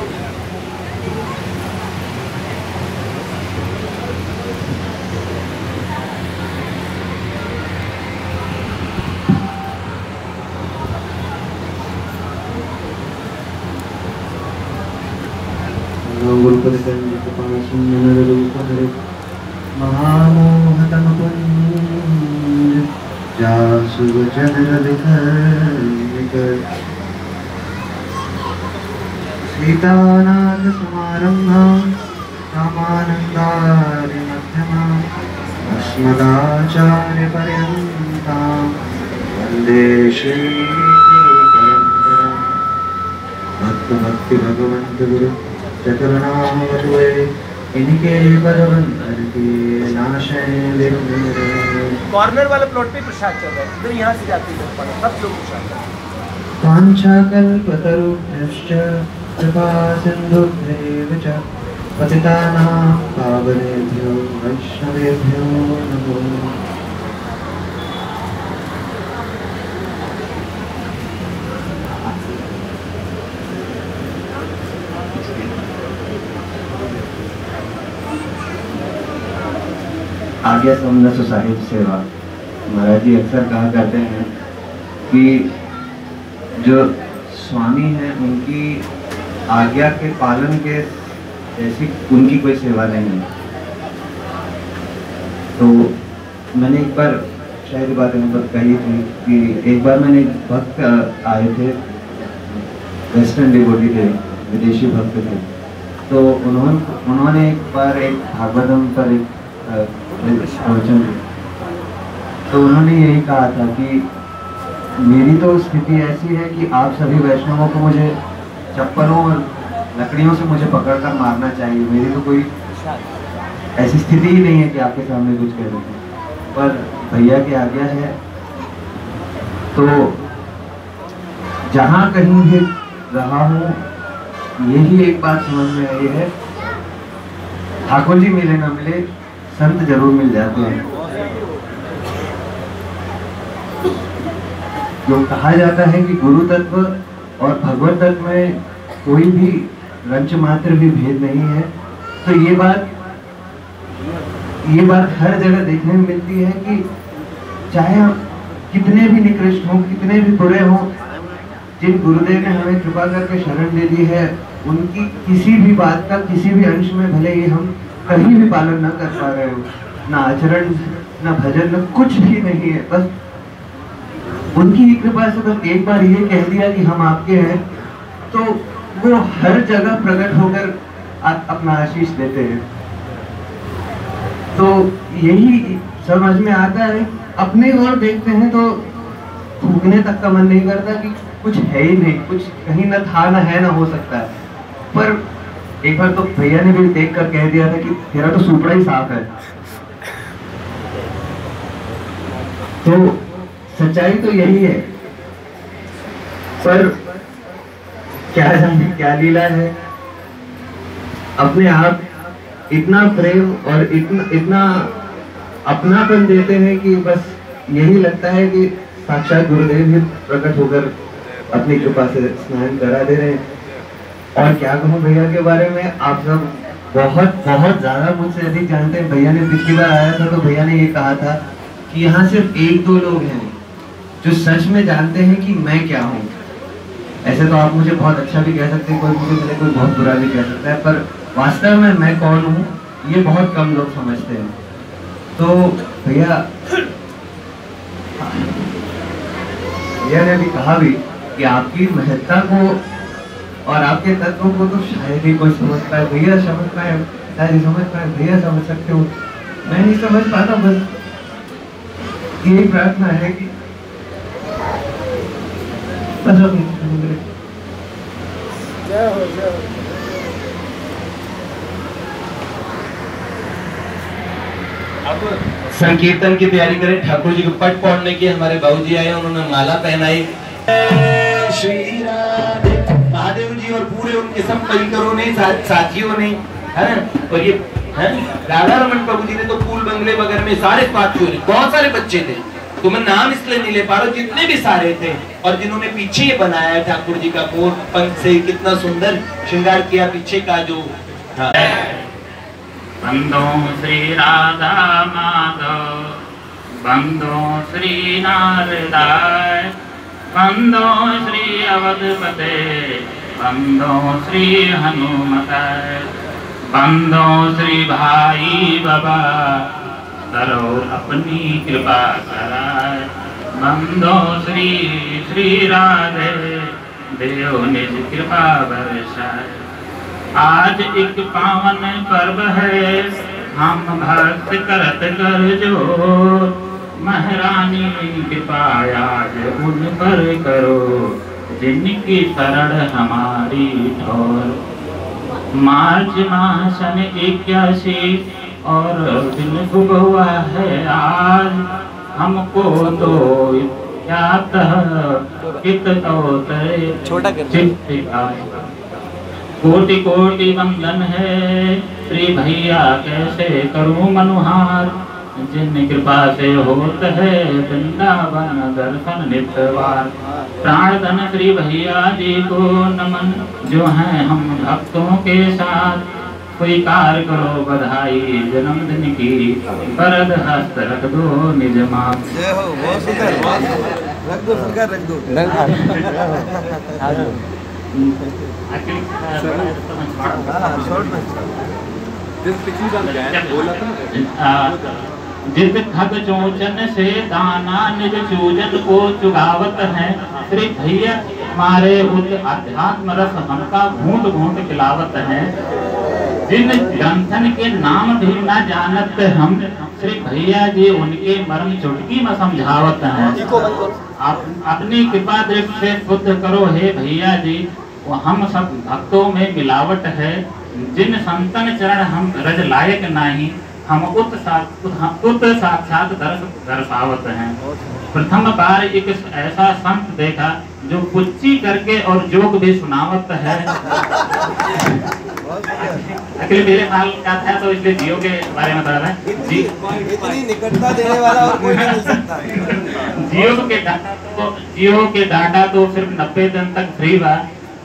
सीतानाथ समारंभा रामानंदारि मध्यमा अस्मदाचार्य पर्यन्तां वन्दे श्री परम्परा। भक्ति भगवंत गुरु चतुर्नामवतुवे इनके परवंतर के नाशय। कॉर्नर वाले प्लॉट पे प्रसाद चल रहा है, इधर यहाँ से जाते हैं सब लोग प्रसाद। वाञ्छाकल्पतरुभ्यश्च कृपा सिन्धुभ्यैव च पतितानां पावनेभ्यो वैष्णवेभ्यो नमो। आज्ञा समरस साहिब सेवा। महाराज जी अक्सर कहा करते हैं कि जो स्वामी हैं उनकी आज्ञा के पालन के ऐसी उनकी कोई सेवा नहीं है। तो मैंने एक बार शायद बात कही थी कि एक बार मैंने भक्त आए थे, वेस्टर्न डिवोटी थे, विदेशी भक्त थे। तो उन्होंने एक बार एक भागवतम पर एक प्रवचन दिया। तो उन्होंने यही कहा था कि मेरी तो स्थिति ऐसी है कि आप सभी वैष्णवों को मुझे चप्पलों और लकड़ियों से मुझे पकड़कर मारना चाहिए। मेरी तो कोई ऐसी स्थिति ही नहीं है कि आपके सामने कुछ कह सकूं, पर भैया की आज्ञा है। तो जहाँ कहीं भी रहा हूँ, यही एक बात समझ में आई है ठाकुर जी मिले ना मिले, संत जरूर मिल जाते हैं। जो कहा जाता है कि गुरु तत्व और भगवत तत्व में कोई भी रंच मात्र भी भेद नहीं है, तो ये बात हर जगह देखने में मिलती है कि चाहे हम कितने भी निकृष्ट हों, कितने भी बुरे हों, जिन गुरुदेव ने हमें कृपा करके शरण दे दी है, उनकी किसी भी बात का किसी भी अंश में भले ही हम कहीं भी पालन न कर पा रहे हो, ना आचरण, ना भजन, ना कुछ भी नहीं है, बस उनकी ही कृपा से बस एक बार ये कह दिया कि हम आपके हैं, तो वो हर जगह प्रकट होकर अपना आशीष देते हैं। तो यही समझ में आता है। अपने ओर देखते हैं तो थूकने तक का मन नहीं करता कि कुछ है ही नहीं, कुछ कहीं न था, न है, न हो सकता है। पर एक बार तो भैया ने भी देख कर कह दिया था कि तेरा तो सुपड़ा ही साफ है। तो सच्चाई तो यही है, पर क्या जाने क्या लीला है। अपने आप इतना प्रेम और इतना अपनापन देते हैं कि बस यही लगता है कि साक्षात गुरुदेव ही प्रकट होकर अपनी कृपा से स्नान करा दे रहे हैं। और क्या कहूँ भैया के बारे में, आप सब बहुत बहुत ज्यादा मुझसे अधिक जानते हैं। भैया ने पिछली बार आया था तो भैया ने ये कहा था कि यहाँ सिर्फ 1-2 लोग हैं जो सच में जानते हैं कि मैं क्या हूँ। ऐसे तो आप मुझे बहुत अच्छा भी कह सकते हैं, कोई मुझे मिले, कोई बहुत बुरा भी कह सकता है, पर वास्तव में मैं कौन हूँ ये बहुत कम लोग समझते हैं। तो भैया ने अभी कहा भी कि आपकी महत्ता को और आपके तत्वों को तो शायद ही कोई समझ पाए। भैया समझ पाए, शायद समझ पाए, भैया समझ सकते हो, मैं नहीं समझ पाता। बस यही प्रार्थना है कि बस अब संकीर्तन की तैयारी करें। ठाकुर जी को पट पढ़ने की हमारे बाबूजी आए, उन्होंने माला पहनाई। श्री राधे महादेव जी और पूरे उनके सब परिकरों ने, साथियों ने, है ना। और ये राधा रमन प्रभु जी ने तो फूल बंगले वगैरह में सारे साथियों ने, बहुत सारे बच्चे थे, तो मैं नाम इसलिए नहीं ले पा रहा हूँ, जितने भी सारे थे। और जिन्होंने पीछे ये बनाया ठाकुर जी का मोर पंख से कितना सुंदर श्रृंगार किया पीछे का जो बंदो श्री राधा माधव, बंदो श्री नारदाय, बंदो श्री अवधपते, बंदो श्री हनुमताय, बंदो श्री भाई बाबा, करो अपनी कृपा कराय, बंदो श्री श्री राधे, देव निज कृपा बरसाए। आज एक पावन पर्व है, हम भक्त करत कर जोर, महारानी कृपा आज उन पर करो, जिनकी शरण हमारी ठोर। मार्च माह सन 81 और दिन हुआ है आज, हमको तो याद छोटा कोटि कोटि वंदन है, श्री भैया कैसे करूं मनुहार, जिन कृपा से होत है वृंदावन दर्शन नित्यवार। प्रार्थना श्री भैया जी को नमन, जो हैं हम भक्तों के साथ, स्वीकार करो बधाई जन्मदिन की, वरद हस्त रख दो निज मात। रख दो सरकार, रख दो। जिस खग चोचन से दाना निज चूजन को चुगावत है, श्री भैया हमारे उस अध्यात्म रस हमका घूंट घूंट खिलावत है। जिन ग्रंथन के नाम भी न जानत हम, श्री भैया जी उनके मर्म चुटकी में समझावत हैं। अपनी कृपा दृष्टि से शुद्ध करो हे भैया जी, वो हम सब भक्तों में मिलावट है। जिन संतन चरण हम रज लायक नहीं, हम उत साक्षात दर्शावत हैं। प्रथम बार एक ऐसा संत देखा जो पुच्ची करके और जोक भी सुनावत है। एक्चुअली मेरे साल का था तो इसलिए जियो के बारे में पढ़ा था जी। इतनी निकटता देने वाला और कोई नहीं मिल सकता। जियो के डाटा तो सिर्फ 90 दिन तक फ्री बा।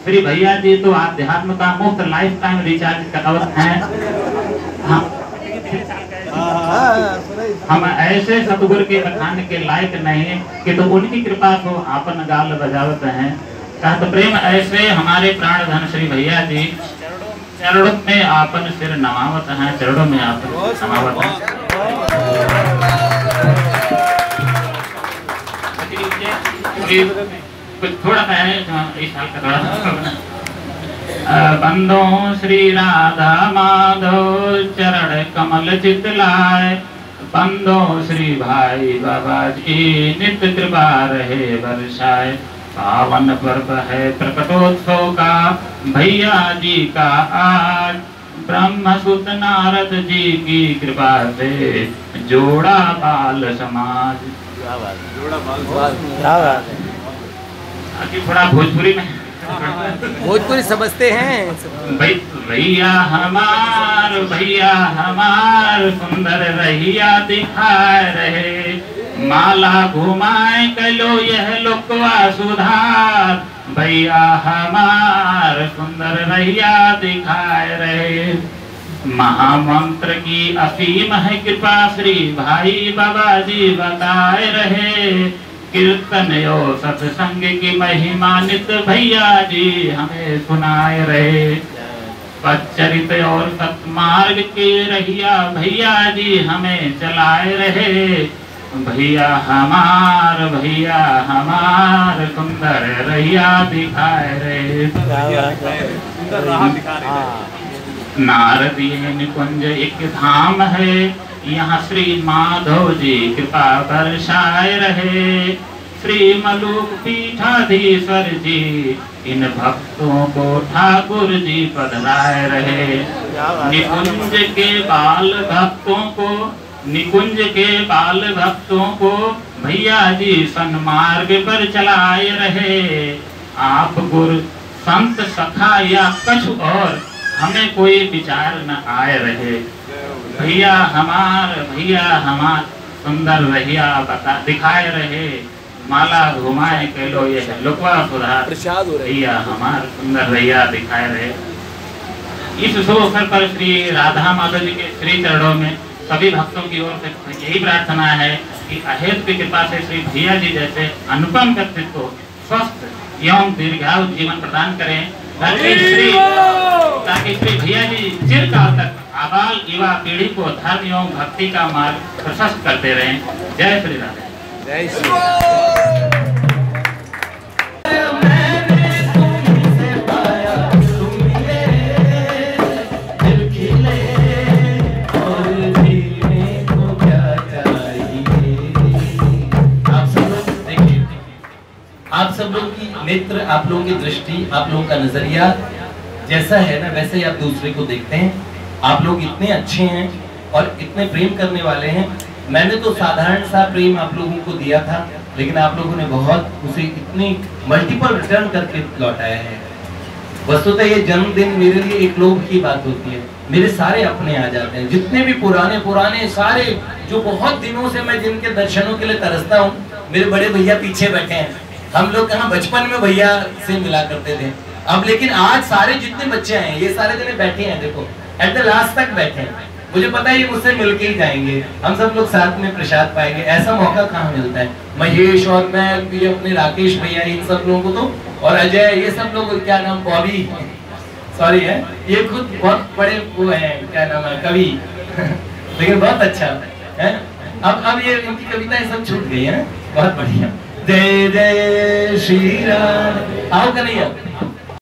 श्री भैया जी तो आध्यात्म का मुफ्त लाइफ टाइम रिचार्ज करावत हैं। हम ऐसे सतगुरु के बखान के लायक नहीं कि तो उनकी कृपा को आपन गाल बजावत हैं। कहत प्रेम ऐसे हमारे प्राण धन श्री भैया जी चरणों में आपन सिर नमावत हैं, चरणों में आपन नमावत हैं। कुछ थोड़ा सा है इस साल का थोड़ा बंदो श्री राधा माधव चरण कमल चितलाय, बंदो श्री भाई बाबा जी नित्य कृपा रहे बरसाए। पावन पर्व है प्रकटोत्सव का भैया जी का आज, ब्रह्म सुत नारद जी की कृपा से जोड़ा बाल समाज। थोड़ा भोजपुरी में भोजपुरी समझते हैं भैया हमार सुंदर रहिया दिखाए रहे, माला घुमाए कलो यह लोकवा सुधार, भैया हमार सुंदर रहिया दिखाए रहे। महामंत्र की असीम है कृपा श्री भाई बाबा जी बताए रहे, कीर्तन यो सत्संग की महिमा नित भैया जी हमें सुनाए रहे। सच्चरित और सत्मार्ग के रहिया भैया जी हमें चलाए रहे, भैया हमार सुंदर रहिया दिखाए रहे। नारदीय निकुंज एक धाम है, यहाँ श्री माधव जी कृपा बरसाए रहे। श्री मलुक पीठाधीश्वर जी इन भक्तों को ठाकुर जी पधराए रहे। निकुंज के बाल भक्तों को भैया जी सन्मार्ग पर चलाए रहे। आप गुरु संत सखा या कछु और हमें कोई विचार न आए रहे, भैया हमार सुंदर रहिया बता दिखाए रहे, माला घुमाए कलो ये लोकवा सुधार, भैया हमार सुंदर रहिया दिखाए रहे। इस शुभ अवसर पर श्री राधा माधव जी के श्री चरणों में सभी भक्तों की ओर से यही प्रार्थना है कि अहेतु की कृपा से श्री भैया जी जैसे अनुपम व्यक्तित्व को स्वस्थ एवं दीर्घायु जीवन प्रदान करें, ताकि श्री भैया जी चिरकाल तक आबाल युवा पीढ़ी को धर्म एवं भक्ति का मार्ग प्रशस्त करते रहें। जय श्री राधे। जय श्री आप सब लोग की नेत्र, आप लोगों की दृष्टि, आप लोगों का नजरिया जैसा है ना वैसे ही आप दूसरे को देखते हैं। आप लोग इतने अच्छे हैं और इतने प्रेम करने वाले हैं। मैंने तो साधारण सा प्रेम आप लोगों को दिया था, लेकिन आप लोगों ने बहुत उसे इतनी मल्टीपल रिटर्न करके लौटाया है। वस्तुतः ये जन्मदिन मेरे लिए एक लोभ की बात होती है। मेरे सारे अपने आ जाते हैं, जितने भी पुराने सारे जो बहुत दिनों से मैं जिनके दर्शनों के लिए तरसता हूँ। मेरे बड़े भैया पीछे बैठे हैं। हम लोग कहाँ बचपन में भैया से मिला करते थे, अब लेकिन आज सारे जितने बच्चे हैं ये सारे जने बैठे हैं, देखो एट द लास्ट तक बैठे हैं। मुझे पता है ये मुझसे मिलके ही जाएंगे, हम सब लोग साथ में प्रसाद पाएंगे। ऐसा मौका कहाँ मिलता है। महेश और मैं भी, अपने राकेश भैया, इन सब लोगों को तो, और अजय, ये सब लोग, क्या नाम, बॉबी सॉरी है, ये खुद बहुत बड़े वो हैं, क्या नाम है, कवि लेकिन बहुत अच्छा है। अब ये इनकी कविताएं सब छूट गई है, बहुत बढ़िया। जय जय श्री राम। आओ कन्हैया।